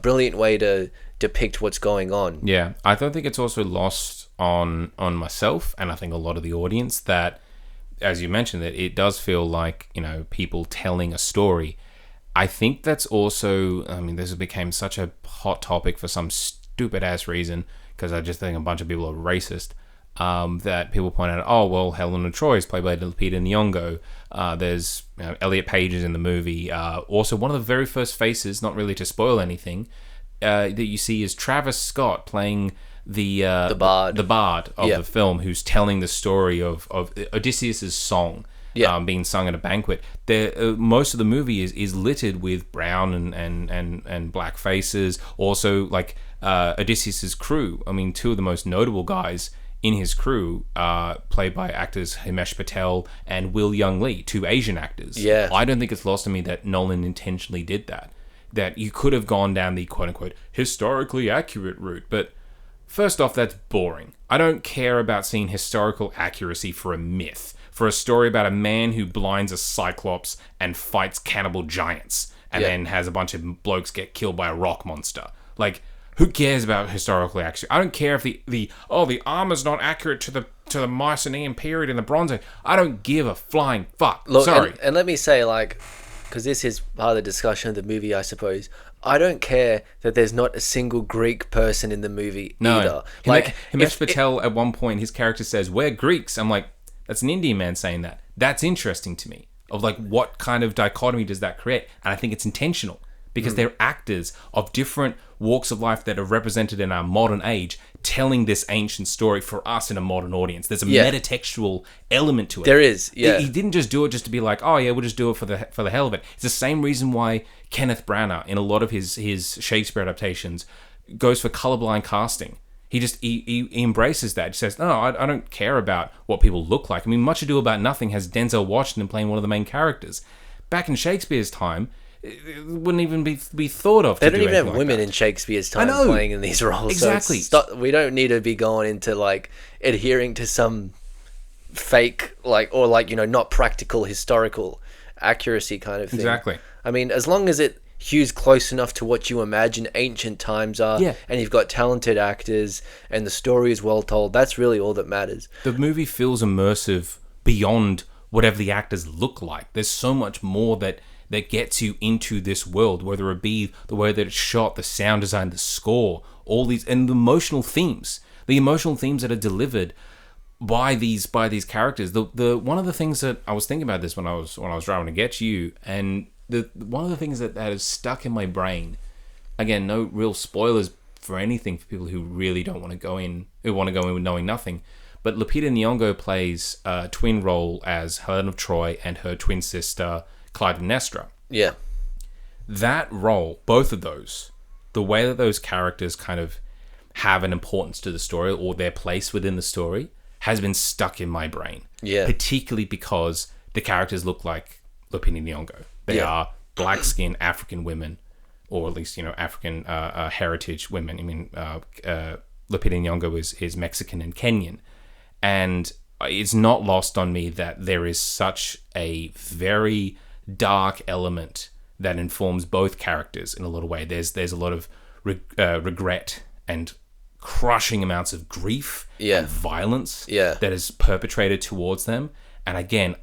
brilliant way to depict what's going on. Yeah, I don't think it's also lost on myself, and I think a lot of the audience, that, as you mentioned, that it does feel like, people telling a story. I think that's also, this became such a hot topic for some stupid ass reason, because I just think a bunch of people are racist. That people point out, oh, well, Helena Troy is played by Lupita Nyong'o. There's Elliot Page is in the movie. Also, one of the very first faces, not really to spoil anything, that you see is Travis Scott playing the bard of the film, who's telling the story of Odysseus's song being sung at a banquet. Most of the movie is littered with brown and black faces. Also, Odysseus's crew. Two of the most notable guys in his crew, played by actors Himesh Patel and Will Young Lee, two Asian actors. Yeah. I don't think it's lost on me that Nolan intentionally did that. That you could have gone down the quote-unquote historically accurate route, but first off, that's boring. I don't care about seeing historical accuracy for a myth, for a story about a man who blinds a cyclops and fights cannibal giants, and then has a bunch of blokes get killed by a rock monster. Who cares about historical accuracy? I don't care if the armor's not accurate to the Mycenaean period in the Bronze Age. I don't give a flying fuck. Look, sorry. And let me say, because this is part of the discussion of the movie, I suppose, I don't care that there's not a single Greek person in the movie either. Himesh Patel, at one point, his character says, "We're Greeks." I'm like, that's an Indian man saying that. That's interesting to me. Of what kind of dichotomy does that create? And I think it's intentional. Because they're actors of different walks of life that are represented in our modern age, telling this ancient story for us in a modern audience. There's a metatextual element to it. There is, yeah. He didn't just do it just to be like, oh yeah, we'll just do it for the hell of it. It's the same reason why Kenneth Branagh, in a lot of his Shakespeare adaptations, goes for colorblind casting. He embraces that. He says, no, I don't care about what people look like. I mean, Much Ado About Nothing has Denzel Washington playing one of the main characters. Back in Shakespeare's time, it wouldn't even be thought of. They don't even have women in Shakespeare's time playing in these roles. Exactly. So we don't need to be going into like adhering to some fake not practical historical accuracy kind of thing. Exactly. I mean, as long as it hews close enough to what you imagine ancient times are, and you've got talented actors and the story is well told, that's really all that matters. The movie feels immersive beyond whatever the actors look like. There's so much more that gets you into this world, whether it be the way that it's shot, the sound design, the score, all these, and the emotional themes that are delivered by these characters. The one of the things that I was thinking about this when I was driving to get you, and one of the things that has stuck in my brain, again, no real spoilers for anything for people who really don't want to go in, who want to go in with knowing nothing, but Lupita Nyong'o plays a twin role as Helen of Troy and her twin sister Clytemnestra. Yeah. That role, both of those, the way that those characters kind of have an importance to the story or their place within the story has been stuck in my brain. Yeah. Particularly because the characters look like Lupita Nyong'o. They are black-skinned African women, or at least, African heritage women. I mean, Lupita Nyong'o is Mexican and Kenyan. And it's not lost on me that there is such a very dark element that informs both characters in a lot of way. There's a lot of regret and crushing amounts of grief and violence that is perpetrated towards them. And again,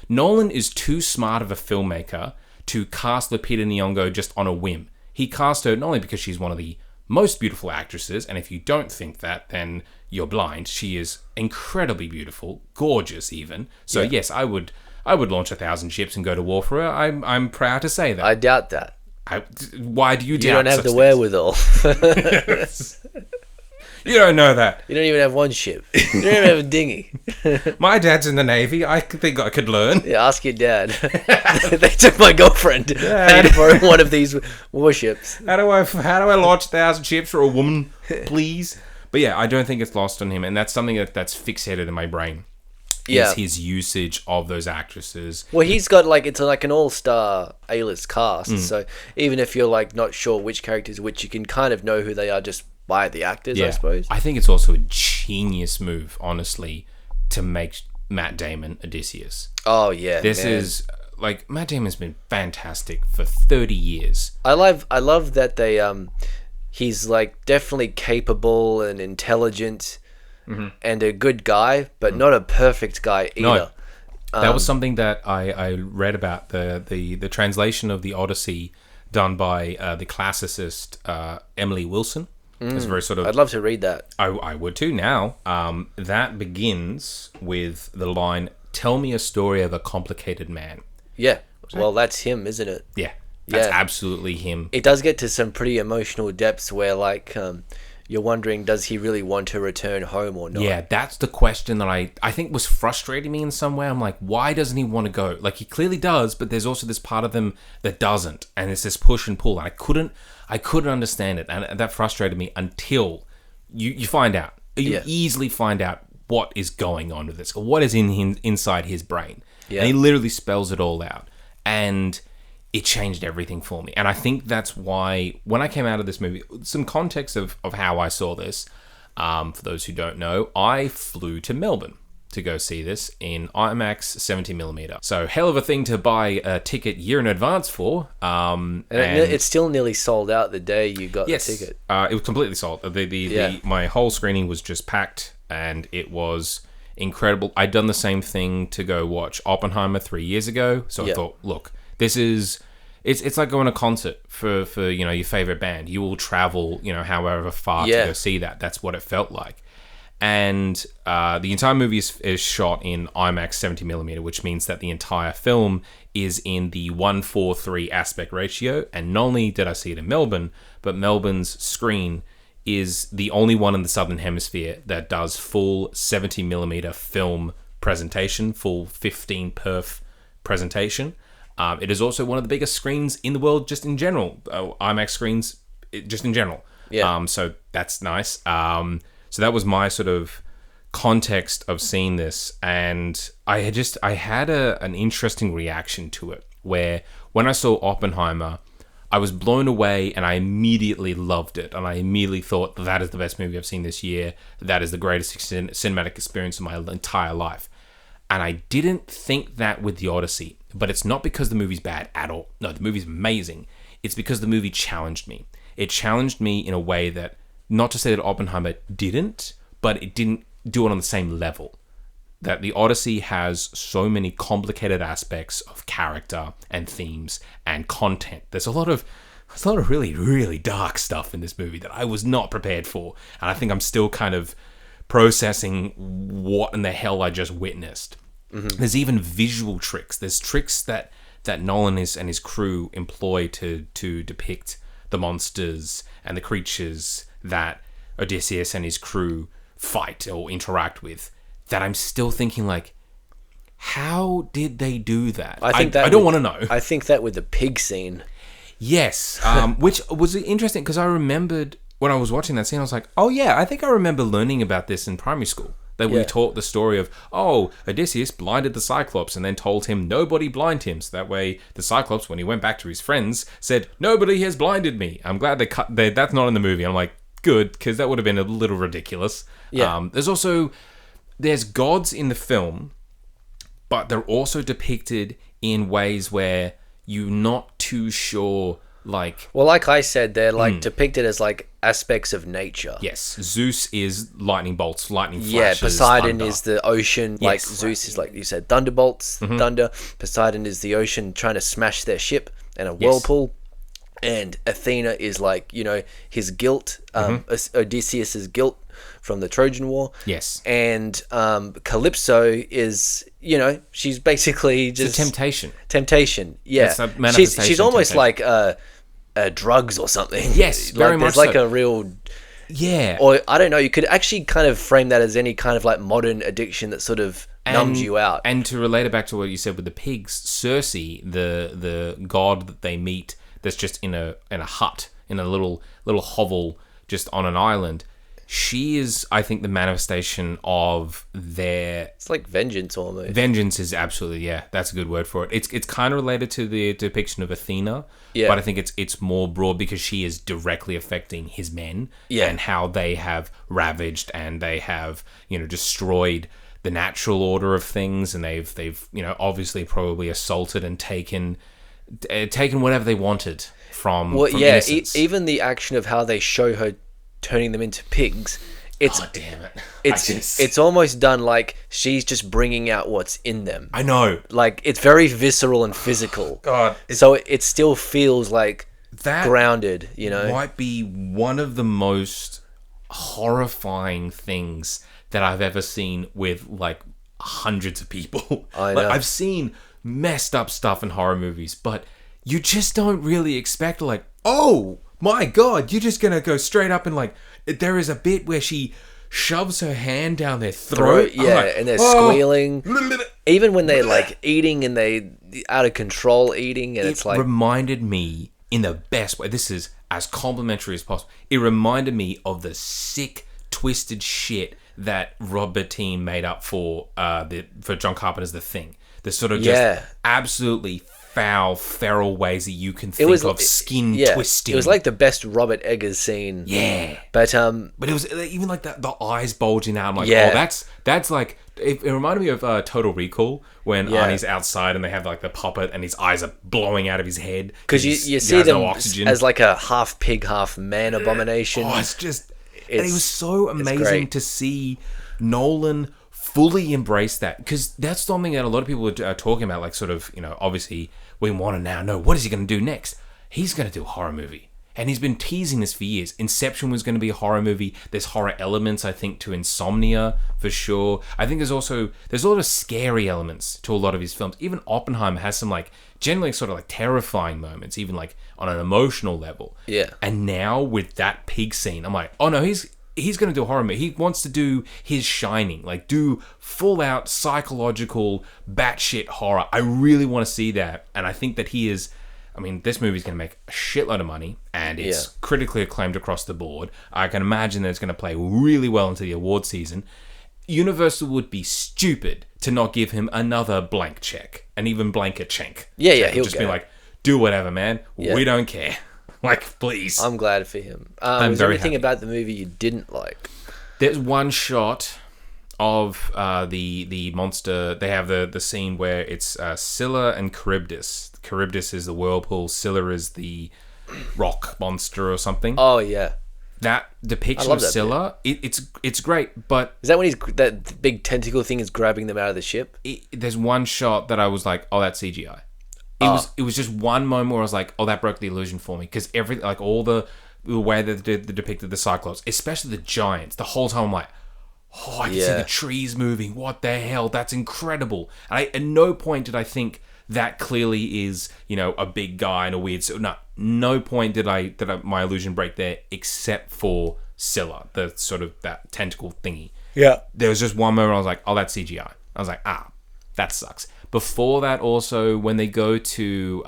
Nolan is too smart of a filmmaker to cast Lupita Nyong'o just on a whim. He cast her not only because she's one of the most beautiful actresses, and if you don't think that, then you're blind. She is incredibly beautiful, gorgeous even. So yes, I would launch 1,000 ships and go to war for her. I'm proud to say that. I doubt that. Why do you doubt? You don't have the wherewithal. You don't know that. You don't even have one ship. You don't even have a dinghy. My dad's in the Navy. I think I could learn. Yeah, ask your dad. They took my girlfriend. I need to borrow one of these warships. How do I launch 1,000 ships for a woman, please? But yeah, I don't think it's lost on him, and that's something that's fixated in my brain. Is his usage of those actresses. Well, he's got it's like an all-star A-list cast. So even if you're not sure which characters which, you can kind of know who they are just by the actors, I suppose. I think it's also a genius move, honestly, to make Matt Damon Odysseus. Oh yeah, this is Matt Damon's been fantastic for 30 years. I love that they he's definitely capable and intelligent and a good guy, but not a perfect guy either. No. That was something that I read about the translation of the Odyssey done by the classicist Emily Wilson. It's very sort of. I'd love to read that. I would too now. That begins with the line, "Tell me a story of a complicated man." Yeah. Well, that's him, isn't it? Yeah. That's absolutely him. It does get to some pretty emotional depths where you're wondering, does he really want to return home or not? Yeah, that's the question that I think was frustrating me in some way. I'm like, why doesn't he want to go? He clearly does, but there's also this part of him that doesn't. And it's this push and pull. And I couldn't understand it. And that frustrated me until you find out. You easily find out what is going on with this. Or what is inside his brain. Yeah. And he literally spells it all out. And it changed everything for me. And I think that's why, when I came out of this movie, some context of how I saw this, for those who don't know, I flew to Melbourne to go see this in IMAX 70mm. So, hell of a thing to buy a ticket year in advance for. And it's still nearly sold out the day you got the ticket. It was completely sold. My whole screening was just packed, and it was incredible. I'd done the same thing to go watch Oppenheimer 3 years ago. So I thought, look, this is... It's like going to a concert for your favorite band. You will travel, however far to go see that. That's what it felt like. And the entire movie is shot in IMAX 70mm, which means that the entire film is in the 1:3 aspect ratio. And not only did I see it in Melbourne, but Melbourne's screen is the only one in the Southern Hemisphere that does full 70mm film presentation, full 15 perf presentation. It is also one of the biggest screens in the world, just in general. IMAX screens, just in general. Yeah. So that's nice. So that was my sort of context of seeing this, and I had an interesting reaction to it, where when I saw Oppenheimer, I was blown away and I immediately loved it, and I immediately thought that is the best movie I've seen this year. That is the greatest cinematic experience of my entire life. And I didn't think that with the Odyssey, but it's not because the movie's bad at all. No, the movie's amazing. It's because the movie challenged me. It challenged me in a way that, not to say that Oppenheimer didn't, but it didn't do it on the same level. That the Odyssey has so many complicated aspects of character and themes and content. There's a lot of really, really dark stuff in this movie that I was not prepared for. And I think I'm still kind of processing what in the hell I just witnessed. Mm-hmm. There's even visual tricks. There's tricks that Nolan and his crew employ to depict the monsters and the creatures that Odysseus and his crew fight or interact with, that I'm still thinking, like, how did they do that? I don't want to know. I think that with the pig scene. Yes, which was interesting, because I remembered when I was watching that scene, I was like, oh yeah, I think I remember learning about this in primary school. That we taught the story of, Odysseus blinded the Cyclops and then told him nobody blind him. So that way the Cyclops, when he went back to his friends, said, nobody has blinded me. I'm glad that's not in the movie. I'm like, good, because that would have been a little ridiculous. Yeah. There's gods in the film, but they're also depicted in ways where you're not too sure, like... Well, like I said, they're depicted as like aspects of nature. Yes, Zeus is lightning bolts, lightning flashes. Yeah, Poseidon thunder. Is the ocean. Yes, like Zeus is, like you said, thunderbolts, thunder. Poseidon is the ocean trying to smash their ship and a whirlpool. And Athena is like, his guilt, Odysseus's guilt from the Trojan War. Yes. And Calypso is, she's basically just... It's a temptation. Temptation, yeah. It's a manifestation. She's almost like drugs or something. Yes, very much so. There's like a real... Yeah. Or, I don't know, you could actually kind of frame that as any kind of like modern addiction that sort of numbs you out. And to relate it back to what you said with the pigs, Circe, the god that they meet... that's just in a hut, in a little hovel, just on an island. She is, I think, the manifestation of their... It's like vengeance almost. Vengeance is absolutely, yeah, that's a good word for it. It's kind of related to the depiction of Athena, but I think it's more broad because she is directly affecting his men and how they have ravaged and they have, destroyed the natural order of things, and they've obviously probably assaulted and taken whatever they wanted from innocence. Even the action of how they show her turning them into pigs, oh damn it, it's almost done like she's just bringing out what's in them. I know, like it's very visceral and physical. God, so it still feels like that grounded. Might be one of the most horrifying things that I've ever seen with like hundreds of people. I know. I've seen messed up stuff in horror movies, but you just don't really expect, like, oh my god, you're just gonna go straight up and like, there is a bit where she shoves her hand down their throat, and they're squealing, even when they're like eating and they out of control eating, and it's like, reminded me in the best way, this is as complimentary as possible, it reminded me of the sick twisted shit that Rob Bottin made up for John Carpenter's The Thing. The sort of just absolutely foul, feral ways that you can think of skin twisting. It was like the best Robert Eggers scene. Yeah. But it was even like the eyes bulging out. I'm like, oh, that's like... It reminded me of Total Recall when Arnie's outside and they have like the puppet and his eyes are blowing out of his head. Because you see them as like a half pig, half man abomination. Oh, it's just... and it was so amazing to see Nolan... fully embrace that, because that's something that a lot of people are talking about, like sort of, obviously we want to now know what is he going to do next. He's going to do a horror movie, and he's been teasing this for years. Inception was going to be a horror movie. There's horror elements, I think, to Insomnia for sure. I think there's a lot of scary elements to a lot of his films. Even Oppenheimer has some like generally sort of like terrifying moments, even like on an emotional level. Yeah. And now with that pig scene, I'm like, oh no, he's going to do a horror movie. He wants to do his Shining, like do full out psychological batshit horror. I really want to see that, and I think that he is I mean, this movie's going to make a shitload of money, and it's critically acclaimed across the board. I can imagine that it's going to play really well into the award season. Universal would be stupid to not give him another blank check, and even blanker check. He'll just be like, do whatever, man. Yeah. We don't care. Like, please. I'm glad for him. Was there anything about the movie you didn't like? There's one shot of the monster. They have the scene where it's Scylla and Charybdis. Charybdis is the whirlpool. Scylla is the rock monster or something. Oh yeah, that depiction of Scylla, it's great. But is that when that big tentacle thing is grabbing them out of the ship? There's one shot that I was like, oh, that's CGI. It was just one moment where I was like, oh, that broke the illusion for me, because all the way that they depicted the Cyclops, especially the giants, the whole time I'm like, oh, I can see the trees moving. What the hell? That's incredible. And at no point did I think that clearly is, a big guy and a weird... No point did my illusion break there, except for Scylla, the sort of that tentacle thingy. Yeah. There was just one moment I was like, oh, that's CGI. I was like, that sucks. Before that, also, when they go to...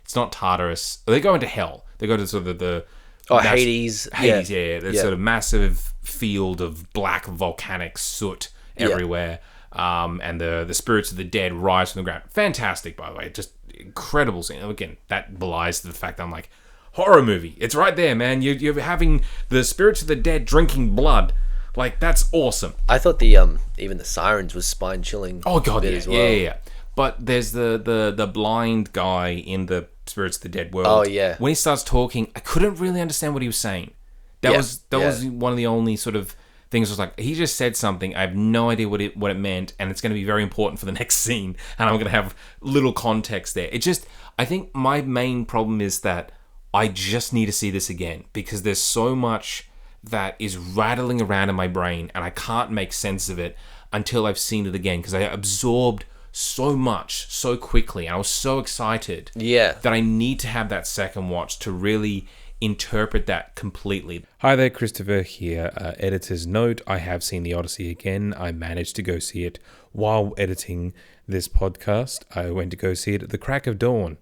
it's not Tartarus. They go into hell. They go to sort of the... Hades. Hades, yeah. There's sort of massive field of black volcanic soot everywhere. And the spirits of the dead rise from the ground. Fantastic, by the way. Just incredible scene. Again, that belies the fact that I'm like, horror movie. It's right there, man. You're having the spirits of the dead drinking blood. Like, that's awesome. I thought even the sirens was spine chilling. Oh god, as well. Yeah. But there's the blind guy in the Spirits of the Dead world. Oh yeah. When he starts talking, I couldn't really understand what he was saying. That was one of the only sort of things. Was like, he just said something. I have no idea what it meant, and it's going to be very important for the next scene, and I'm going to have little context there. I think my main problem is that I just need to see this again, because there's so much that is rattling around in my brain, and I can't make sense of it until I've seen it again, because I absorbed so much so quickly, and I was so excited that I need to have that second watch to really interpret that completely. Hi there, Christopher here. Editor's note, I have seen the Odyssey again. I managed to go see it while editing this podcast. I went to go see it at the crack of dawn.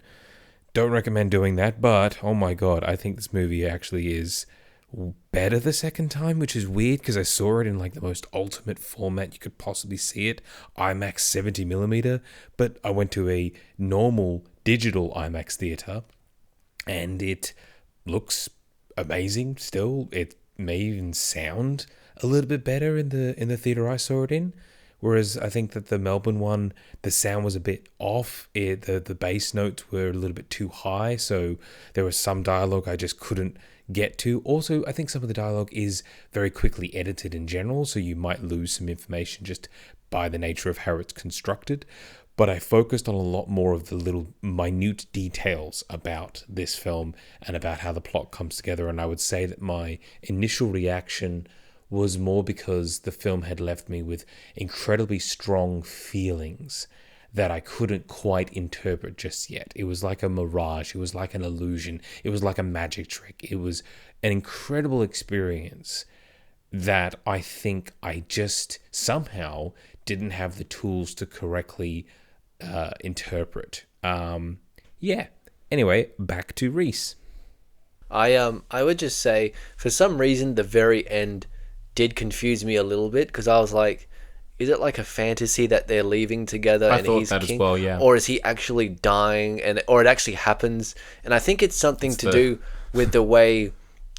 Don't recommend doing that, but oh my god, I think this movie actually is better the second time, which is weird because I saw it in like the most ultimate format you could possibly see it, IMAX 70mm, but I went to a normal digital IMAX theater and it looks amazing still. It may even sound a little bit better in the theater I saw it in, whereas I think that the Melbourne one, the sound was a bit off. The bass notes were a little bit too high, so there was some dialogue I just couldn't get to. Also, I think some of the dialogue is very quickly edited in general, so you might lose some information just by the nature of how it's constructed. But I focused on a lot more of the little minute details about this film and about how the plot comes together, and I would say that my initial reaction was more because the film had left me with incredibly strong feelings that I couldn't quite interpret just yet. It was like a mirage. It was like an illusion. It was like a magic trick. It was an incredible experience that I think I just somehow didn't have the tools to correctly interpret. Anyway, back to Rhys. I would just say, for some reason, the very end did confuse me a little bit, because I was like, is it like a fantasy that they're leaving together I and thought he's that king? As well, yeah. Or is he actually dying, or it actually happens? And I think it's something to do with the way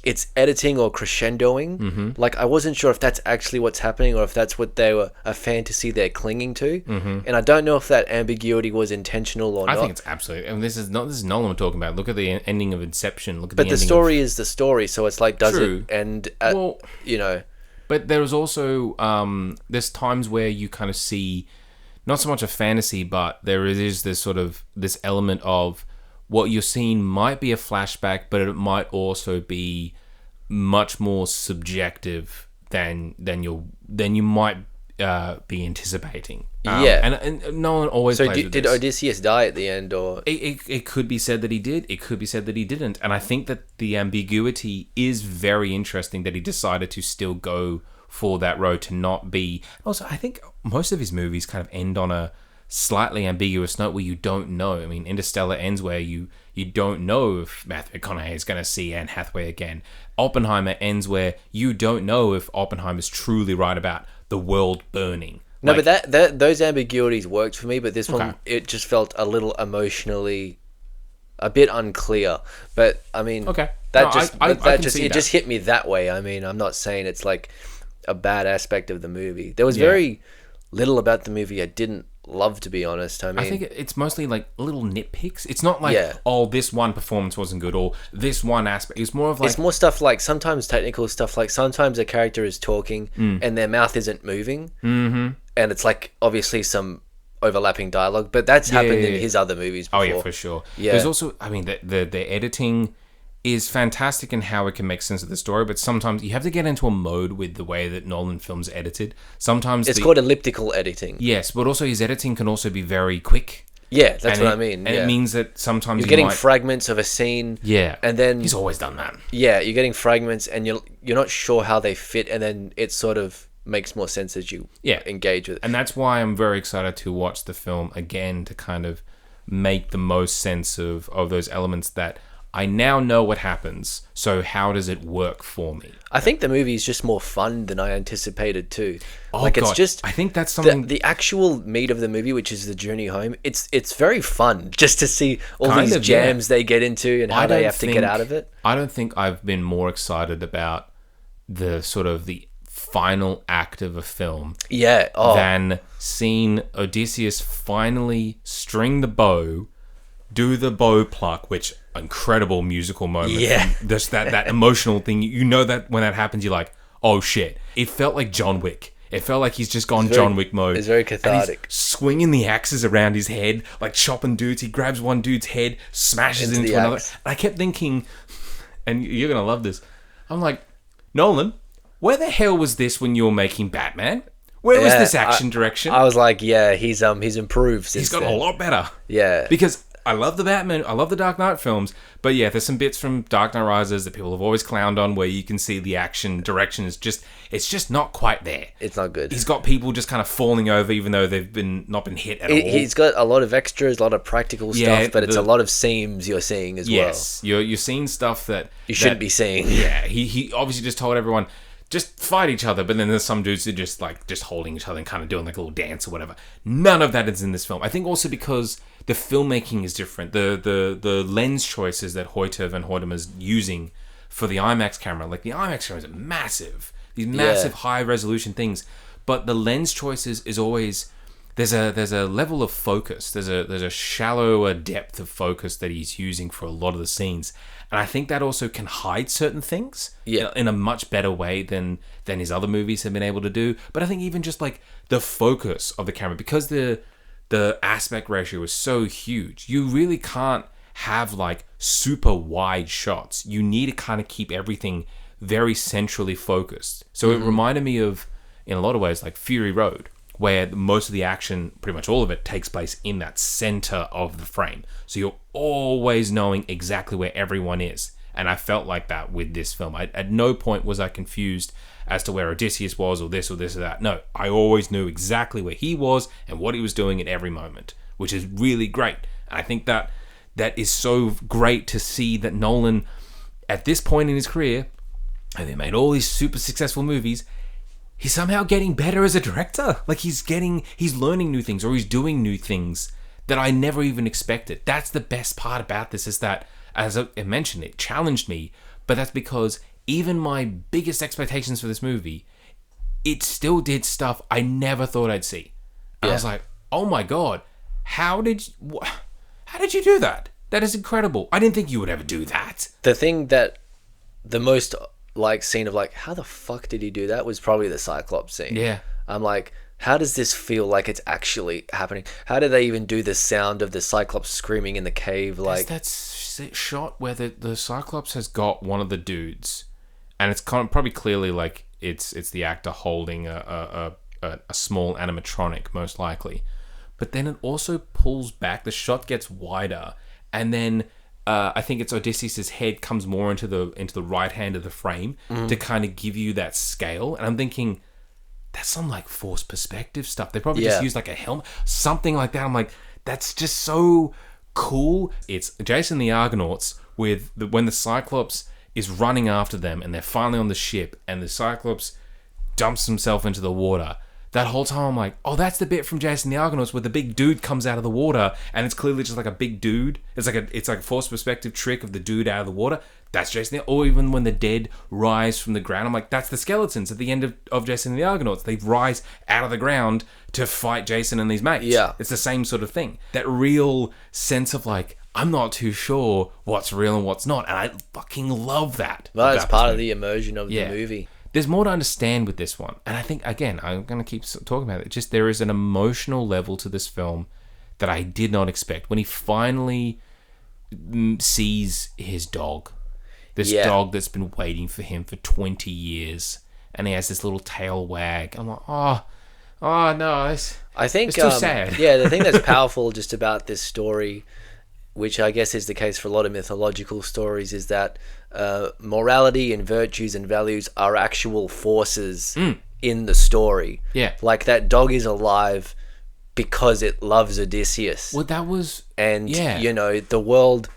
it's editing or crescendoing. Mm-hmm. Like, I wasn't sure if that's actually what's happening or if that's what they were, a fantasy they're clinging to. Mm-hmm. And I don't know if that ambiguity was intentional or not. I think it's absolutely. I mean, this is Nolan we're talking about. Look at the ending of Inception. Look at but the story is the story, so it's like, does True. it end at, But there is also there's times where you kind of see not so much a fantasy, but there is this sort of this element of what you're seeing might be a flashback, but it might also be much more subjective than you might be anticipating. And no one always. So plays with did this. Odysseus die at the end, or it could be said that he did. It could be said that he didn't. And I think that the ambiguity is very interesting. That he decided to still go for that road, to not be. Also, I think most of his movies kind of end on a slightly ambiguous note where you don't know. I mean, Interstellar ends where you don't know if Matthew McConaughey is going to see Anne Hathaway again. Oppenheimer ends where you don't know if Oppenheimer is truly right about the world burning. No, but that those ambiguities worked for me, but this one, it just felt a little emotionally a bit unclear. But I mean, it just hit me that way. I mean, I'm not saying it's like a bad aspect of the movie. There was very little about the movie I didn't love, to be honest. I mean, I think it's mostly like little nitpicks. It's not like, oh, this one performance wasn't good, or this one aspect. It's more of like... It's more stuff like, sometimes technical stuff, like sometimes a character is talking and their mouth isn't moving. Mm-hmm. And it's like, obviously some overlapping dialogue, but that's happened in his other movies before. Oh, yeah, for sure. Yeah. There's also, I mean, the editing is fantastic in how it can make sense of the story, but sometimes you have to get into a mode with the way that Nolan films edited. Sometimes it's called elliptical editing. Yes, but also his editing can also be very quick. Yeah, that's what I mean. And it means that sometimes you're getting fragments of a scene. Yeah, and then he's always done that. Yeah, you're getting fragments, and you're not sure how they fit, and then it sort of makes more sense as you engage with it. And that's why I'm very excited to watch the film again, to kind of make the most sense of those elements that I now know what happens, so how does it work for me? I think the movie is just more fun than I anticipated too. Oh, like, it's just, I think that's something... The actual meat of the movie, which is the journey home, it's very fun just to see all these jams they get into and how they have to get out of it. I don't think I've been more excited about the sort of the final act of a film than seeing Odysseus finally string the bow, do the bow pluck, which incredible musical moment. Yeah. Just that emotional thing. You know that when that happens, you're like, oh shit. It felt like John Wick. It felt like he's just gone John Wick mode. It's very cathartic. And he's swinging the axes around his head, like chopping dudes. He grabs one dude's head, smashes into another. And I kept thinking, and you're going to love this, I'm like, Nolan, where the hell was this when you were making Batman? Where was this action direction? I was like, he's improved since He's got a lot better. Yeah. Because I love the Batman, I love the Dark Knight films, but yeah, there's some bits from Dark Knight Rises that people have always clowned on where you can see the action direction is just not quite there. It's not good. He's got people just kind of falling over even though they've not been hit at all. He's got a lot of extras, a lot of practical stuff, but it's a lot of seams you're seeing as well. Yes, you're seeing stuff that you shouldn't be seeing. Yeah, he obviously just told everyone, just fight each other, but then there's some dudes that just holding each other and kind of doing like a little dance or whatever. None of that is in this film. I think also because the filmmaking is different. The lens choices that Hoyte van Hoytema's using for the IMAX camera, like the IMAX cameras are massive. These massive high resolution things, but the lens choices is always there's a level of focus. There's a shallower depth of focus that he's using for a lot of the scenes. And I think that also can hide certain things in a much better way than his other movies have been able to do. But I think even just like the focus of the camera, because the aspect ratio is so huge, you really can't have like super wide shots. You need to kind of keep everything very centrally focused. So it reminded me of, in a lot of ways, like Fury Road, where most of the action, pretty much all of it, takes place in that center of the frame. So you're always knowing exactly where everyone is. And I felt like that with this film. At no point was I confused as to where Odysseus was or this or that. No, I always knew exactly where he was and what he was doing at every moment, which is really great. And I think that is so great to see that Nolan, at this point in his career, having made all these super successful movies, he's somehow getting better as a director. Like he's learning new things, or he's doing new things that I never even expected. That's the best part about this, is that, as I mentioned, it challenged me, but that's because even my biggest expectations for this movie, it still did stuff I never thought I'd see. And I was like, oh my God, how did you do that? That is incredible. I didn't think you would ever do that. The thing that the most like scene of like, how the fuck did he do that, was probably the Cyclops scene. Yeah. I'm like, how does this feel like it's actually happening? How do they even do the sound of the Cyclops screaming in the cave? Like that shot where the Cyclops has got one of the dudes, and it's kind of probably clearly like it's the actor holding a small animatronic, most likely. But then it also pulls back. The shot gets wider, and then I think it's Odysseus' head comes more into the right hand of the frame to kind of give you that scale. And I'm thinking, that's some like forced perspective stuff. They probably just used like a helmet, something like that. I'm like, that's just so cool. It's Jason the Argonauts when the Cyclops is running after them and they're finally on the ship and the Cyclops dumps himself into the water. That whole time I'm like, oh, that's the bit from Jason the Argonauts where the big dude comes out of the water and it's clearly just like a big dude. It's like a forced perspective trick of the dude out of the water. That's Jason. Or even when the dead rise from the ground, I'm like, that's the skeletons at the end of Jason the Argonauts. They rise out of the ground to fight Jason and his mates. Yeah. It's the same sort of thing. That real sense of like, I'm not too sure what's real and what's not. And I fucking love that. Well, it's part of the immersion of the movie. There's more to understand with this one. And I think, again, I'm going to keep talking about it. Just there is an emotional level to this film that I did not expect. When he finally sees his dog, this dog that's been waiting for him for 20 years, and he has this little tail wag. I'm like, oh no, I think it's too sad. Yeah, the thing that's powerful just about this story, which I guess is the case for a lot of mythological stories, is that morality and virtues and values are actual forces in the story. Yeah. Like that dog is alive because it loves Odysseus. Well, that was... And, you know, the world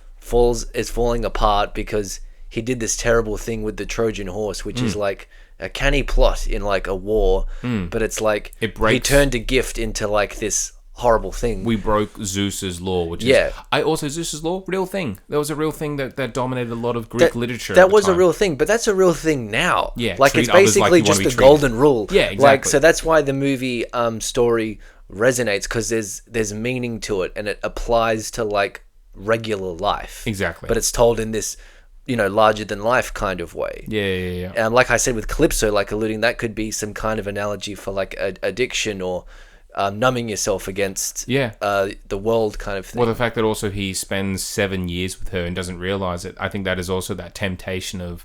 is falling apart because he did this terrible thing with the Trojan horse, which is like a canny plot in like a war, but it's like he turned a gift into like this horrible thing. We broke Zeus's law, which is... Zeus's law, real thing. That was a real thing that dominated a lot of Greek literature. That was a real thing, but that's a real thing now. Yeah, like it's basically just the golden rule. Yeah, exactly. Like, so that's why the movie story resonates, because there's meaning to it and it applies to like regular life. Exactly. But it's told in this, you know, larger than life kind of way. Yeah. And like I said with Calypso, like alluding, that could be some kind of analogy for like addiction or numbing yourself against the world kind of thing. Well, the fact that also he spends 7 years with her and doesn't realize it, I think that is also that temptation of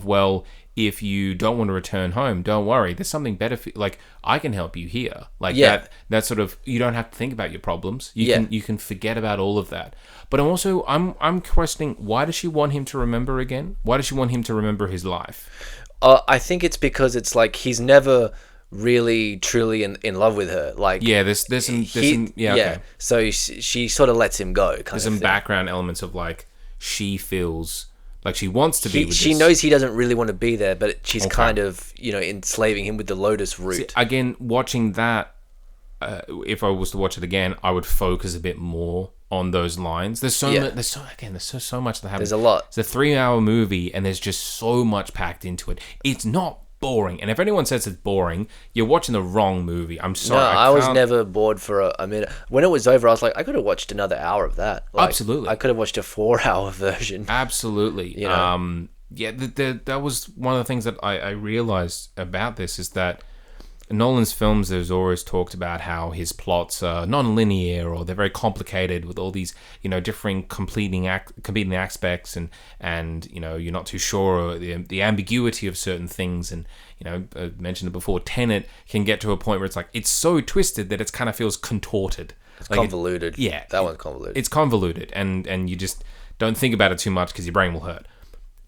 well, if you don't want to return home, don't worry, there's something better for you. Like, I can help you here. Like that sort of, you don't have to think about your problems. You can forget about all of that. But I'm questioning, why does she want him to remember again? Why does she want him to remember his life? I think it's because it's like he's never really truly in love with her. Like, okay. So she sort of lets him go. There's some background elements of like, she feels like she wants to be with she knows he doesn't really want to be there, but she's kind of, you know, enslaving him with the Lotus route. See, again, watching that, if I was to watch it again, I would focus a bit more on those lines. There's so much that happens. There's a lot. It's a 3-hour movie and there's just so much packed into it. It's not boring, and if anyone says it's boring, you're watching the wrong movie. I'm sorry. No, I was never bored for a minute. When it was over, I was like, I could have watched another hour of that. Like, absolutely. I could have watched a 4-hour version. Absolutely. You know? That was one of the things that I realized about this, is that Nolan's films, there's always talked about how his plots are non-linear, or they're very complicated with all these, you know, differing competing aspects, and you know, you're not too sure the ambiguity of certain things. And you know, I mentioned it before, Tenet can get to a point where it's like, it's so twisted that it kind of feels contorted. It's like convoluted. That one's convoluted. It's convoluted, and you just don't think about it too much because your brain will hurt.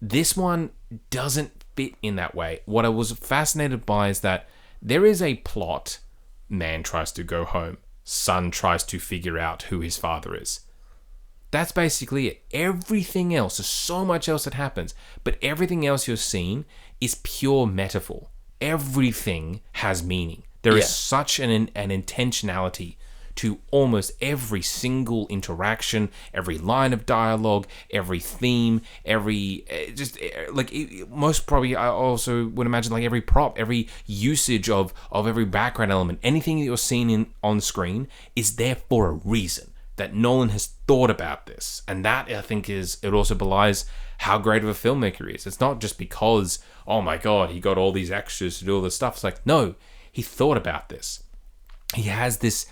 This one doesn't fit in that way. What I was fascinated by is that there is a plot. Man tries to go home. Son tries to figure out who his father is. That's basically it. Everything else, there's so much else that happens, but everything else you're seeing is pure metaphor. Everything has meaning. There is such an intentionality to almost every single interaction, every line of dialogue, every theme, most probably, I also would imagine, like every prop, every usage of every background element, anything that you're seeing on screen is there for a reason. That Nolan has thought about this, and that, I think, it also belies how great of a filmmaker he is. It's not just because, oh my god, he got all these extras to do all this stuff. It's like, no, he thought about this. He has this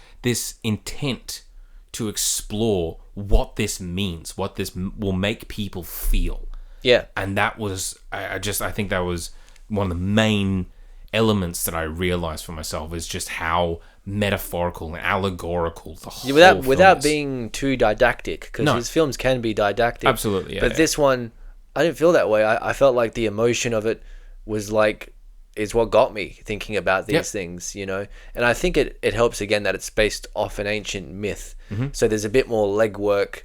intent to explore what this means, what this will make people feel. Yeah. And that was, I think that was one of the main elements that I realized for myself, is just how metaphorical and allegorical the whole film is. Without being too didactic, because his films can be didactic. Absolutely, yeah. But this one, I didn't feel that way. I felt like the emotion of it was like is what got me thinking about these things, you know. And I think it helps again that it's based off an ancient myth. So there's a bit more legwork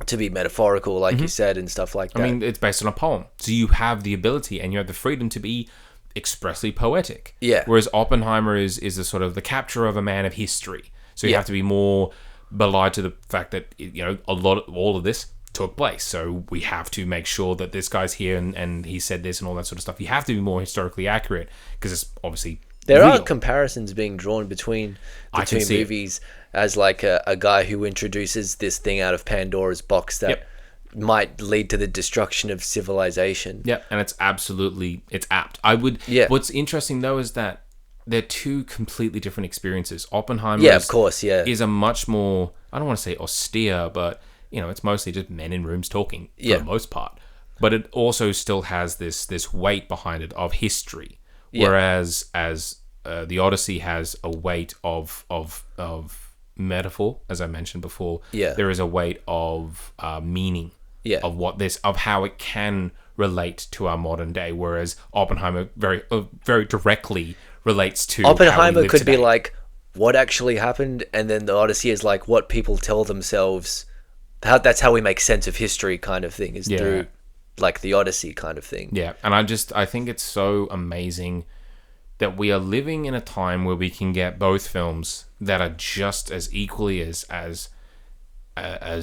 to be metaphorical, like you said, and stuff like that. I mean, it's based on a poem. So you have the ability and you have the freedom to be expressly poetic. Yeah. Whereas Oppenheimer is the sort of the capture of a man of history. So you have to be more belied to the fact that, you know, all of this took place. So we have to make sure that this guy's here and he said this and all that sort of stuff. You have to be more historically accurate because it's obviously there real. are comparisons being drawn between the two movies as like a guy who introduces this thing out of Pandora's box that might lead to the destruction of civilization. Yeah, and it's apt. What's interesting though is that they're two completely different experiences. Oppenheimer of course, is a much more, I don't want to say austere, but you know, it's mostly just men in rooms talking for the most part. But it also still has this weight behind it of history. Whereas the Odyssey has a weight of metaphor, as I mentioned before. There is a weight of meaning. Of how it can relate to our modern day, whereas Oppenheimer very directly relates to Oppenheimer could today. be like what actually happened, and then the Odyssey is like what people tell themselves. That's how we make sense of history, kind of thing, is through like the Odyssey kind of thing. Yeah, and I think it's so amazing that we are living in a time where we can get both films that are just as equally as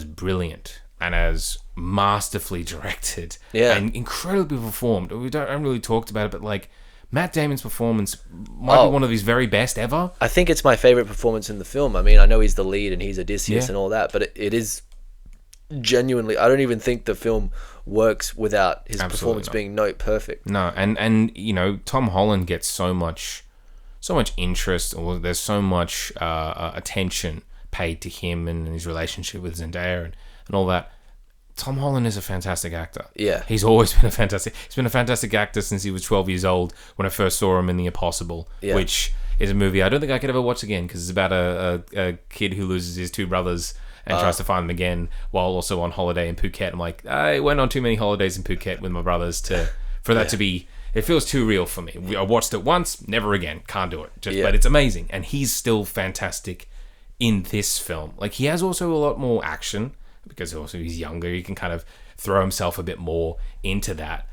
brilliant and as masterfully directed and incredibly performed. We haven't really talked about it, but like Matt Damon's performance might be one of his very best ever. I think it's my favorite performance in the film. I mean, I know he's the lead and he's Odysseus and all that, but it is genuinely, I don't even think the film works without his performance being note perfect. No, and you know, Tom Holland gets so much interest, or there's so much attention paid to him and his relationship with Zendaya and all that. Tom Holland is a fantastic actor. Yeah. He's always been he's been a fantastic actor since he was 12 years old when I first saw him in The Impossible, which is a movie I don't think I could ever watch again because it's about a kid who loses his two brothers and tries to find them again while also on holiday in Phuket. I'm like, I went on too many holidays in Phuket with my brothers for that to be... It feels too real for me. I watched it once, never again. Can't do it. But it's amazing. And he's still fantastic in this film. Like, he has also a lot more action because also he's younger. He can kind of throw himself a bit more into that.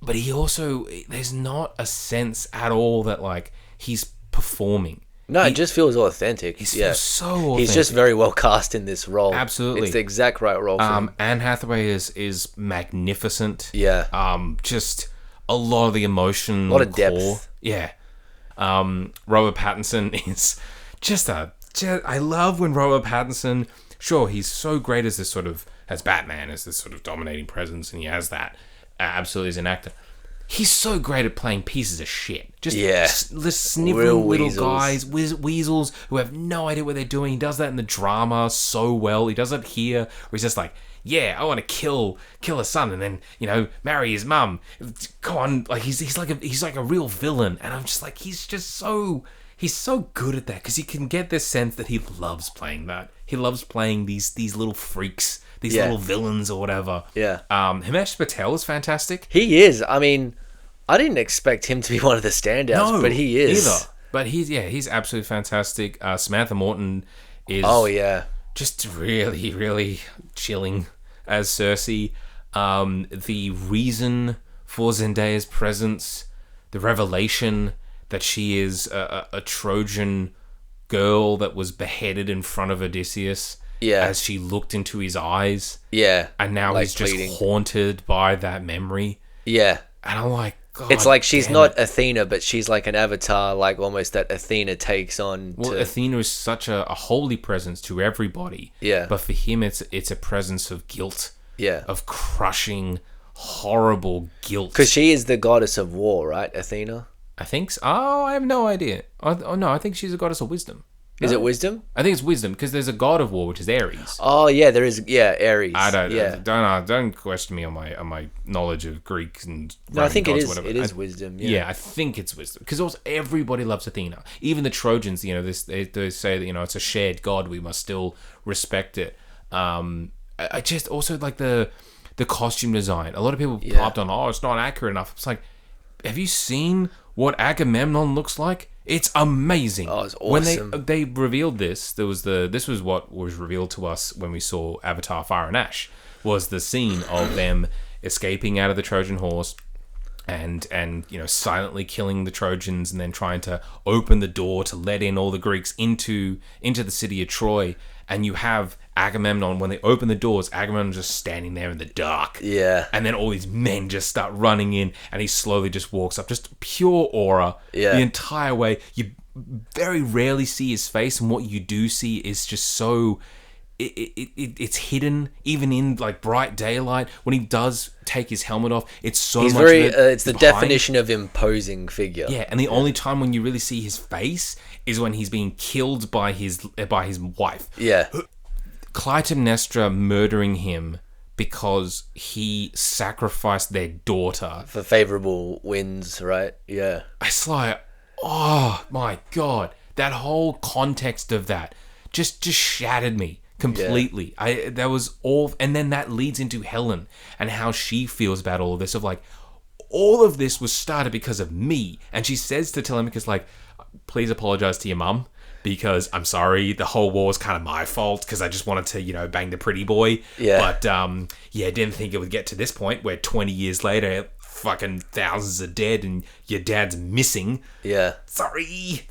But he also... There's not a sense at all that, like, he's performing. No, it just feels authentic. He feels so authentic. He's just very well cast in this role. Absolutely. It's the exact right role for him. Anne Hathaway is magnificent. Yeah. Just a lot of the emotion. A lot of depth. Yeah. Robert Pattinson is just I love when Robert Pattinson, sure, he's so great as this sort of, as Batman, as this sort of dominating presence, and he has that absolutely as an actor. He's so great at playing pieces of shit. Just sniveling little guys, weasels who have no idea what they're doing. He does that in the drama so well. He does it here, where he's just like, yeah, I want to kill his son and then, you know, marry his mum. Come on, like he's like a real villain, and I'm just like, he's so good at that because you can get this sense that he loves playing that. He loves playing these little freaks. These little villains or whatever. Yeah. Himesh Patel is fantastic. He is. I mean, I didn't expect him to be one of the standouts, but he is. Either. But he's absolutely fantastic. Samantha Morton is just really, really chilling as Cersei. The reason for Zendaya's presence, the revelation that she is a Trojan girl that was beheaded in front of Odysseus. Yeah. As she looked into his eyes. Yeah. And now like he's just haunted by that memory. Yeah. And I'm like, God. It's like she's not Athena, but she's like an avatar, like almost that Athena takes on. Well, Athena is such a holy presence to everybody. Yeah. But for him, it's a presence of guilt. Yeah. Of crushing, horrible guilt. Because she is the goddess of war, right, Athena? I think so. Oh, I have no idea. Oh, no, I think she's a goddess of wisdom. Is it wisdom? I think it's wisdom because there's a god of war which is Ares. Oh yeah, there is. Yeah, Ares. Don't question me on my knowledge of Greek and no, I think it is. It is wisdom. Yeah, I think it's wisdom because also everybody loves Athena. Even the Trojans, you know, they say that, you know, it's a shared god. We must still respect it. I just also like the costume design. A lot of people popped on, oh, it's not accurate enough. It's like, have you seen what Agamemnon looks like, it's amazing. Oh, it's awesome. When they revealed this, this was what was revealed to us when we saw Avatar: Fire and Ash, was the scene of them escaping out of the Trojan horse and silently killing the Trojans and then trying to open the door to let in all the Greeks into the city of Troy. And you have Agamemnon, when they open the doors, Agamemnon's just standing there in the dark. Yeah. And then all these men just start running in, and he slowly just walks up. Just pure aura. Yeah. The entire way. You very rarely see his face, and what you do see is just so... It's hidden, even in like bright daylight. When he does take his helmet off, it's so He's much... very... it's the behind. definition of imposing figure. Yeah, and the only time when you really see his face is when he's being killed by his wife. Yeah. Clytemnestra murdering him because he sacrificed their daughter For favourable winds, right? Yeah. It's like, oh my god, that whole context of that just shattered me completely. That was all, and then that leads into Helen and how she feels about all of this. Of like, all of this was started because of me, and she says to Telemachus, like, please apologize to your mum. Because I'm sorry, the whole war was kind of my fault because I just wanted to, bang the pretty boy. Yeah. But, didn't think it would get to this point where 20 years later, fucking thousands are dead and your dad's missing. Yeah. Sorry.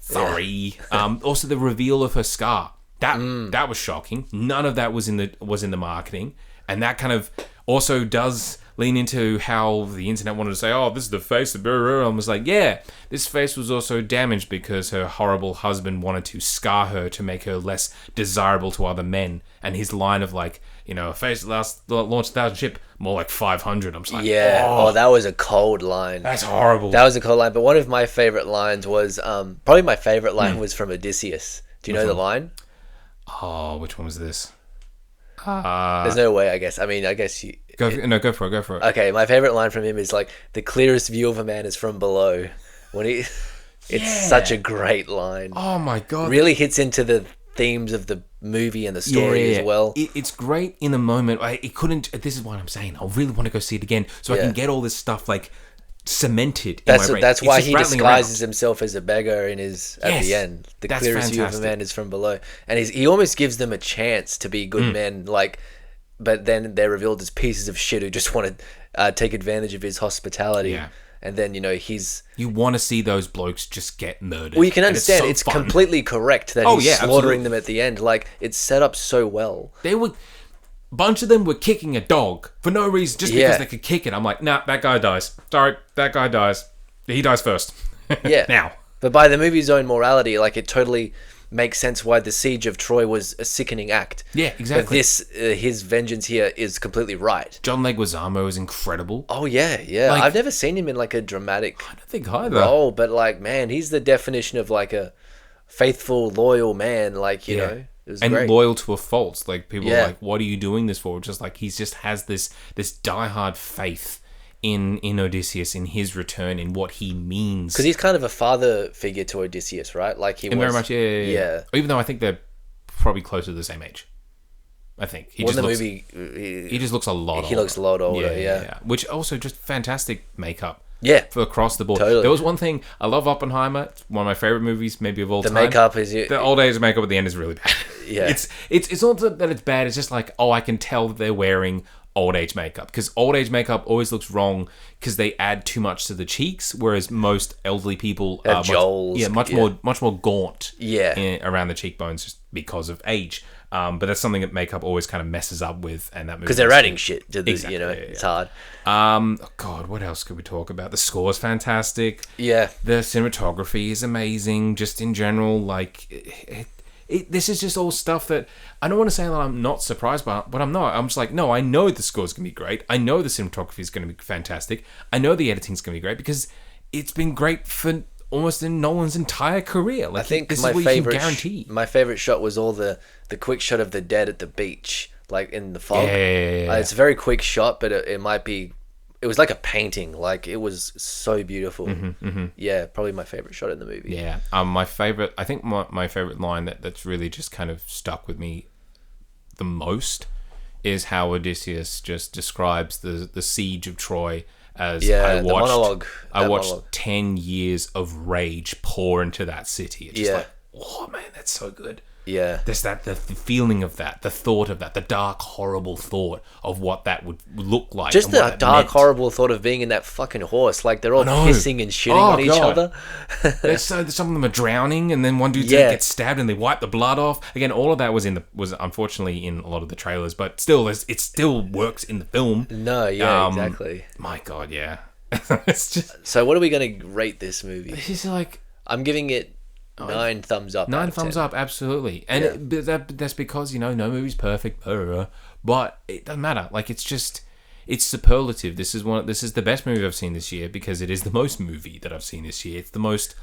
Also, the reveal of her scar. That was shocking. None of that was in the marketing. And that kind of also does lean into how the internet wanted to say, oh, this is the face of Burr. I was like, yeah, this face was also damaged because her horrible husband wanted to scar her to make her less desirable to other men. And his line of like, a face that launched 1,000 ship, more like 500. I'm just like, yeah. Oh, that was a cold line. That's horrible. That was a cold line. But one of my favourite lines was, probably my favourite line was from Odysseus. Do you know the line? Oh, which one was this? There's no way, I guess. I mean, I guess you... Go for it. Okay, my favourite line from him is like, the clearest view of a man is from below. When he... It's such a great line. Oh my god. Really hits into the themes of the movie and the story as well. It's great in the moment. This is what I'm saying. I really want to go see it again so I can get all this stuff like cemented in my brain. That's why he disguises around. himself as a beggar at the end. The that's clearest view of a man is from below. And he almost gives them a chance to be good men, but then they're revealed as pieces of shit who just want to take advantage of his hospitality. Yeah. And then, he's... You want to see those blokes just get murdered. Well, you can understand. It's completely correct that he's slaughtering them at the end. Like, it's set up so well. Bunch of them were kicking a dog for no reason, just because they could kick it. I'm like, nah, that guy dies. Sorry, that guy dies. He dies first. Yeah. Now. But by the movie's own morality, it totally makes sense why the siege of Troy was a sickening act. Yeah, exactly. But his vengeance here is completely right. John Leguizamo is incredible. Oh, yeah. I've never seen him in, a dramatic I don't think either. role, but, man, he's the definition of, a faithful, loyal man, you know. And great. Loyal to a fault. People are like, what are you doing this for? Just he just has this diehard faith in Odysseus, in his return, in what he means. Because he's kind of a father figure to Odysseus, right? Very much, yeah. Even though I think they're probably closer to the same age. I think. He just looks a lot older. He looks a lot older, yeah. Which also just fantastic makeup. Yeah. For across the board. Totally. There was one thing, I love Oppenheimer. It's one of my favorite movies, maybe of all time. The makeup is... The old age makeup at the end is really bad. Yeah. It's not that it's bad, it's just I can tell that they're wearing old age makeup. Because old age makeup always looks wrong because they add too much to the cheeks, whereas most elderly people are much more gaunt around the cheekbones just because of age. But that's something that makeup always kind of messes up with, and that because they're adding shit to the, exactly, it's hard. God, what else could we talk about? The score's fantastic. Yeah, the cinematography is amazing. Just in general, this is just all stuff that I don't want to say that I'm not surprised by, but I'm not. I'm just like, no, I know the score's gonna be great. I know the cinematography is gonna be fantastic. I know the editing's gonna be great because it's been great for almost in Nolan's entire career. I think this my is what favorite you can guarantee. My favorite shot was all the quick shot of the dead at the beach, in the fog. Yeah. It's a very quick shot, but it might be. It was like a painting. It was so beautiful. Mm-hmm. Yeah, probably my favorite shot in the movie. Yeah. My favorite. I think my favorite line that's really just kind of stuck with me the most is how Odysseus just describes the siege of Troy as the monologue. I watched 10 years of rage pour into that city. It's just like, oh man, that's so good. Yeah. There's the feeling of that, the thought of that, the dark, horrible thought of what that would look like. Just and what the that dark, meant. horrible thought of being in that fucking horse. Like, they're all pissing and shitting on each other. So some of them are drowning, and then one dude gets stabbed, and they wipe the blood off. Again, all of that was unfortunately in a lot of the trailers, but still, it still works in the film. No, exactly. My God, yeah. It's just... So what are we going to rate this movie? This is like... I'm giving it 9 thumbs up. 9 thumbs up, absolutely. And that's because, no movie's perfect, but it doesn't matter. Like, it's superlative. This is the best movie I've seen this year because it is the most movie that I've seen this year. It's the most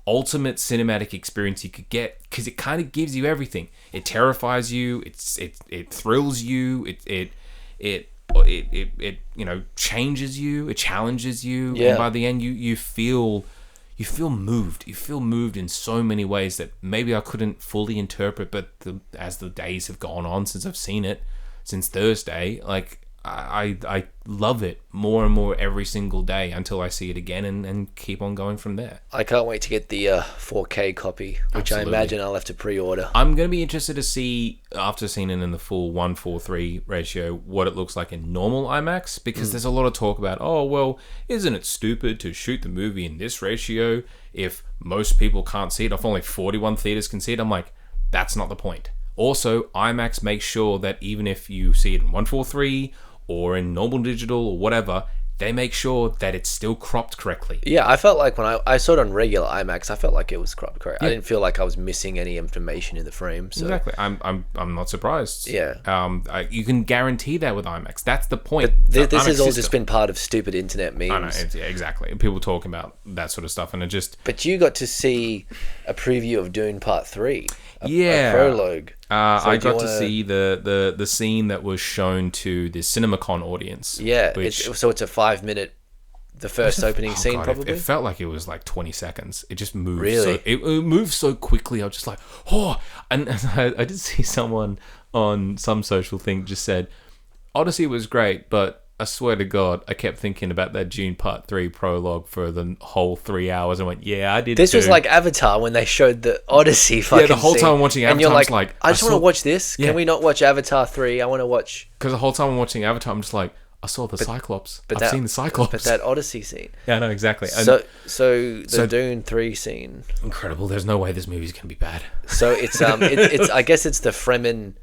ultimate cinematic experience you could get because it kind of gives you everything. It terrifies you. It thrills you. It changes you. It challenges you. Yeah. And by the end, you feel moved. You feel moved in so many ways that maybe I couldn't fully interpret, but as the days have gone on since I've seen it, since Thursday, like I love it more and more every single day until I see it again and keep on going from there. I can't wait to get the 4K copy, which Absolutely. I imagine I'll have to pre-order. I'm going to be interested to see, after seeing it in the full 1:3 ratio, what it looks like in normal IMAX, because there's a lot of talk about, oh, well, isn't it stupid to shoot the movie in this ratio if most people can't see it, if only 41 theaters can see it? I'm like, that's not the point. Also, IMAX makes sure that even if you see it in 1:3 or in normal digital or whatever, they make sure that it's still cropped correctly. Yeah, I felt like when I saw it on regular IMAX, I felt like it was cropped correct. I didn't feel like I was missing any information in the frame. So. Exactly. I'm not surprised. Yeah. You can guarantee that with IMAX. That's the point. This IMAX has all system. just been part of stupid internet memes. I know, exactly. People talking about that sort of stuff, and it just... But you got to see a preview of Dune Part 3. A prologue. I got to see the scene that was shown to the CinemaCon audience. Yeah, which, it's a 5-minute, the first opening scene, probably. It felt like it was like 20 seconds. It just moved. Really? It moved so quickly. I was just like, oh. And I did see someone on some social thing just said, Odyssey was great, but I swear to God, I kept thinking about that Dune Part 3 prologue for the whole 3 hours. I went, yeah, I did This too. was like Avatar when they showed the Odyssey fucking the whole scene. time I'm watching Avatar, and you're I'm like, just like, I just want to watch this. Yeah. Can we not watch Avatar 3? I want to watch... Because the whole time I'm watching Avatar, I'm just like, I saw the Cyclops. I've seen the Cyclops. But that Odyssey scene. Yeah, I know, exactly. And So the Dune 3 scene. Incredible. There's no way this movie's going to be bad. So it's it's I guess it's the Fremen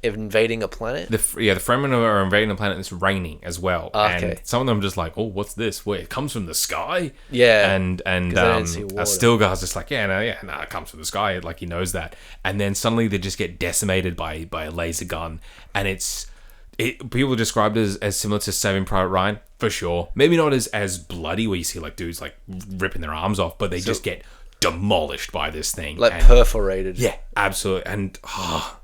invading a planet. The Fremen are invading a planet and it's raining as well. Okay. And some of them are just like, oh, what's this? Wait, it comes from the sky? Yeah. And Stilgar's just like, it comes from the sky. Like, he knows that. And then suddenly they just get decimated by a laser gun. And people described it as similar to Saving Private Ryan, for sure. Maybe not as bloody, where you see like dudes like ripping their arms off, but they just get demolished by this thing. Like perforated. Yeah, absolutely. And oh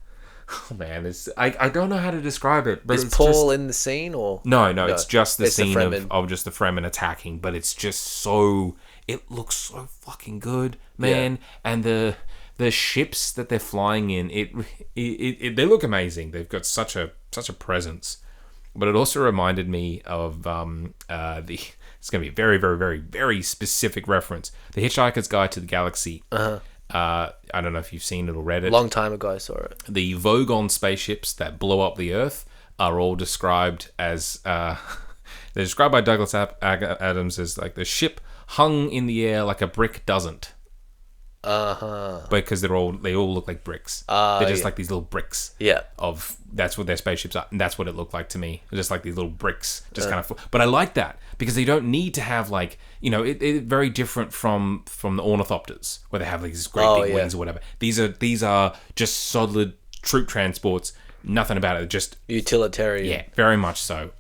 man, I don't know how to describe it. But is Paul in the scene or no? It's just the scene Fremen. of just the Fremen attacking. But it's just so, it looks so fucking good, man. Yeah. And the ships that they're flying in, they look amazing. They've got such a presence. But it also reminded me of it's going to be a very, very, very, very specific reference. The Hitchhiker's Guide to the Galaxy. I don't know if you've seen it or read it. Long time ago I saw it. The Vogon spaceships that blow up the Earth are all described as... they're described by Douglas Adams as like the ship hung in the air like a brick doesn't. Because they all look like bricks. They're just like these little bricks. Yeah. That's what their spaceships are, and that's what it looked like to me. Just like these little bricks, just kind of. But I like that because they don't need to have like, it very different from the ornithopters where they have like these great big wings or whatever. These are just solid troop transports. Nothing about it. Just utilitarian. Yeah, very much so.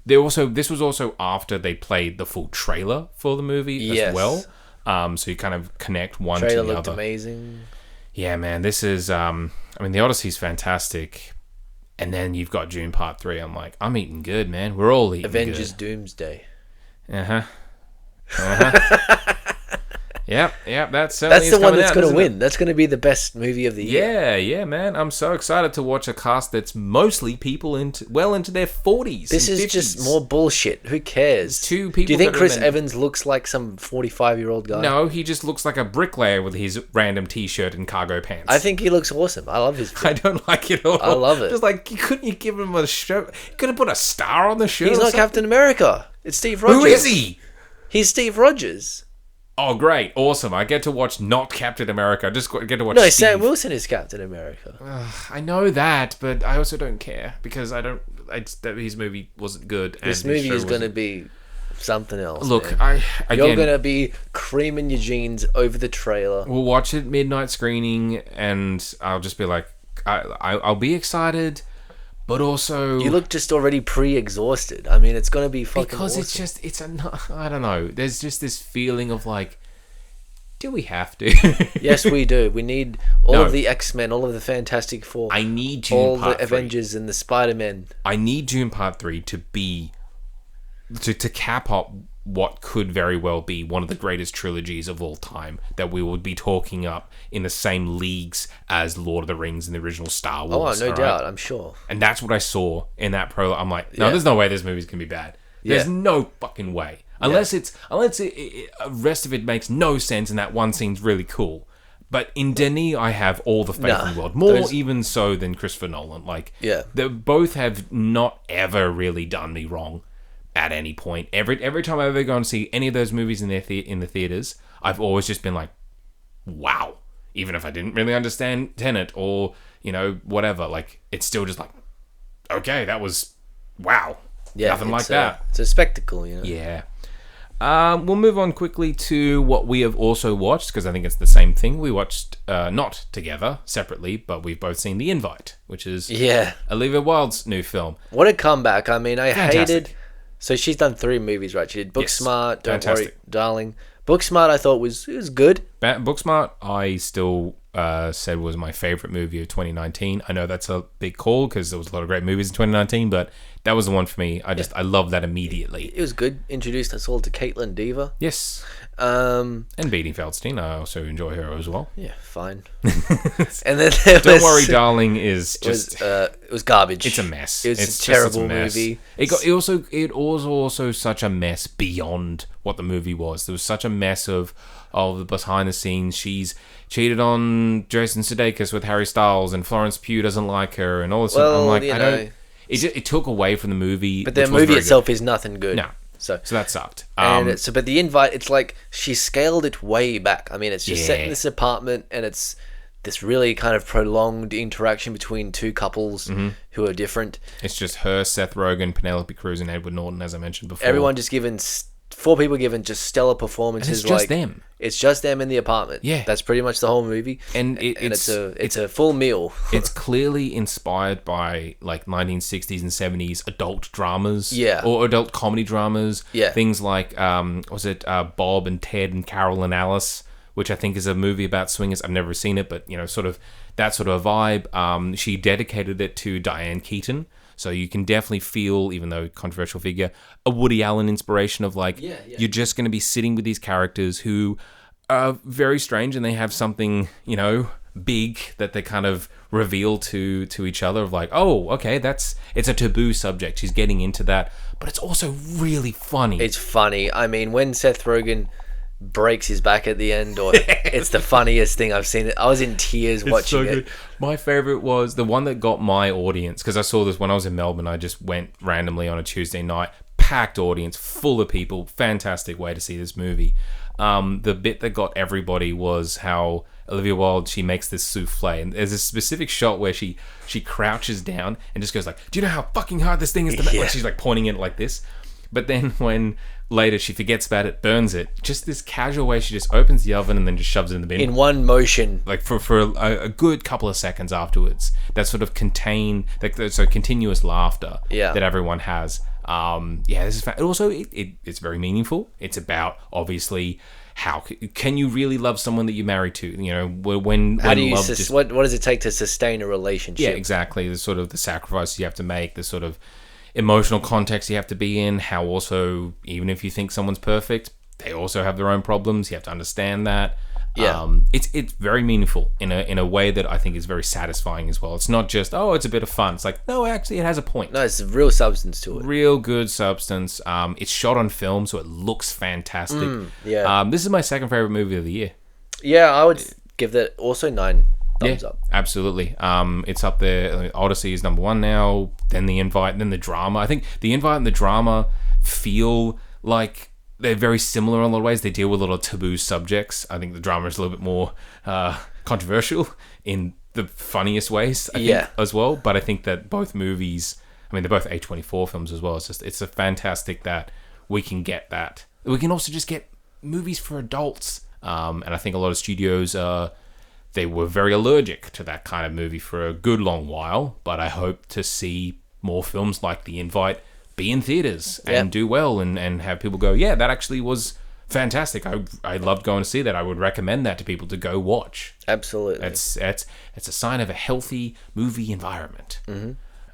This was also after they played the full trailer for the movie as well. So you kind of connect one to the other. Trailer looked amazing. Yeah, man. This is... the Odyssey's fantastic. And then you've got Dune Part 3. I'm like, I'm eating good, man. We're all eating Avengers good. Doomsday. Yep. That's the one that's going to win. That's going to be the best movie of the year. Yeah, man. I'm so excited to watch a cast that's mostly people into their 40s. This is 50s. just more bullshit. Who cares? Two people. Do you think Chris Evans looks like some 45-year-old guy? No, he just looks like a bricklayer with his random t-shirt and cargo pants. I think he looks awesome. I love his film. I don't like it at all. I love it. Just like, couldn't you give him a shirt? You could have put a star on the shirt. He's not Captain America. It's Steve Rogers. Who is he? He's Steve Rogers. Oh, great. Awesome. I get to watch not Captain America. I just get to watch No, Steve. Sam Wilson is Captain America. I know that, but I also don't care because his movie wasn't good. This movie is going to be something else. Look, man. You're going to be creaming your jeans over the trailer. We'll watch it midnight screening, and I'll just be like, I'll be excited, but also you look just already pre-exhausted. I mean, it's going to be fucking because awesome. I don't know. There's just this feeling of like, do we have to? Yes, we do. We need all of the X-Men, all of the Fantastic Four. I need Dune all Part the 3. Avengers and the Spider-Men. I need Dune Part 3 to be to cap up what could very well be one of the greatest trilogies of all time that we would be talking up in the same leagues as Lord of the Rings and the original Star Wars. Oh, no doubt, I'm sure. And that's what I saw in that prologue. I'm like, no, there's no way this movie's gonna be bad. There's no fucking way. Unless the rest of it makes no sense and that one scene's really cool. But in Denis, I have all the faith in the world. More even so than Christopher Nolan. Like, they both have not ever really done me wrong at any point. Every time I ever go and see any of those movies in the theaters, I've always just been like, wow. Even if I didn't really understand Tenet or, whatever, like, it's still just like, okay, that was, wow. Yeah, nothing like that. It's a spectacle, Yeah. We'll move on quickly to what we have also watched, because I think it's the same thing. We watched, not together, separately, but we've both seen The Invite, which is Olivia Wilde's new film. What a comeback. I mean, I Fantastic. hated... So she's done 3 movies, right? She did Booksmart, Don't Fantastic. Worry, Darling. Booksmart, I thought was good. Booksmart, I still said was my favorite movie of 2019. I know that's a big call because there was a lot of great movies in 2019, but that was the one for me. I love that immediately. It was good. Introduced us all to Caitlin Dever. Yes. And Beanie Feldstein. I also enjoy her as well. Yeah, fine. And then Don't Worry, Darling is just... it was garbage. It's a mess. It's a terrible movie. It was also such a mess beyond what the movie was. There was such a mess of the behind the scenes. She's cheated on Jason Sudeikis with Harry Styles, and Florence Pugh doesn't like her, and all this. Well, I'm like, I don't. It took away from the movie. But the movie itself is nothing good. No. So that sucked. But The Invite, it's like she scaled it way back. I mean, it's just set in this apartment, and it's this really kind of prolonged interaction between two couples who are different. It's just her, Seth Rogen, Penelope Cruz, and Edward Norton, as I mentioned before. Everyone just given 4 people given just stellar performances. And it's just them. It's just them in the apartment. Yeah, that's pretty much the whole movie. And it's a full meal. It's clearly inspired by like 1960s and 70s adult dramas, or adult comedy dramas. Yeah, things like Bob and Ted and Carol and Alice, which I think is a movie about swingers. I've never seen it, but sort of that sort of vibe. She dedicated it to Diane Keaton. So you can definitely feel, even though controversial figure, a Woody Allen inspiration of like, you're just going to be sitting with these characters who are very strange and they have something, big that they kind of reveal to each other of like, oh, okay, it's a taboo subject. She's getting into that, but it's also really funny. It's funny. I mean, when Seth Rogen breaks his back at the end, or it's the funniest thing I've seen. I was in tears watching it. My favorite was the one that got my audience, because I saw this when I was in Melbourne. I just went randomly on a Tuesday night, packed audience, full of people, fantastic way to see this movie. The bit that got everybody was how Olivia Wilde, she makes this souffle, and there's a specific shot where she crouches down and just goes like, do you know how fucking hard this thing is to make? Like, she's like pointing it like this. But then when later she forgets about it, burns it, just this casual way, she just opens the oven and then just shoves it in the bin. In one motion. Like for a good couple of seconds afterwards. That sort of continuous laughter that everyone has. This is also, it's very meaningful. It's about, obviously, how can you really love someone that you're married to? What does it take to sustain a relationship? Yeah, exactly. The sort of the sacrifices you have to make, the sort of emotional context you have to be in, how also, even if you think someone's perfect, they also have their own problems. You have to understand that. Yeah. It's very meaningful in a way that I think is very satisfying as well. It's not just, oh, it's a bit of fun. It's like, no, actually, it has a point. No, it's real substance to it. Real good substance. It's shot on film, so it looks fantastic. Yeah. This is my second favorite movie of the year. Yeah, I would give that also 9 thumbs up. Absolutely. It's up there. Odyssey is number 1 now. Then The Invite, then the drama. I think The Invite and the drama feel like they're very similar in a lot of ways. They deal with a lot of taboo subjects. I think the drama is a little bit more controversial in the funniest ways, I think, as well. But I think that both movies, I mean, they're both A24 films as well. It's a fantastic that we can get that. We can also just get movies for adults. And I think a lot of studios, they were very allergic to that kind of movie for a good long while. But I hope to see more films like The Invite be in theaters and do well and have people go, yeah, that actually was fantastic. I loved going to see that. I would recommend that to people to go watch. Absolutely. It's a sign of a healthy movie environment.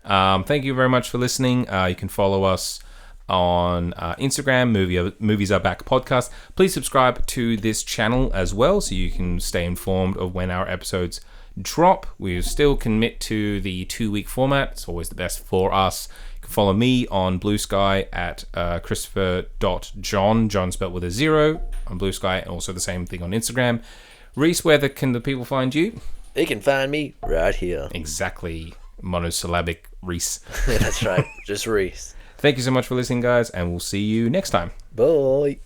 Thank you very much for listening. You can follow us on Instagram, Movies Are Back Podcast. Please subscribe to this channel as well so you can stay informed of when our episodes drop. We still commit to the 2-week format. It's always the best for us. You can follow me on Blue Sky at Christopher.John, John spelled with a 0 on Blue Sky, and also the same thing on Instagram. Rhys, where can the people find you? They can find me right here. Exactly. Monosyllabic Rhys. That's right. Just Rhys. Thank you so much for listening, guys, and we'll see you next time. Bye.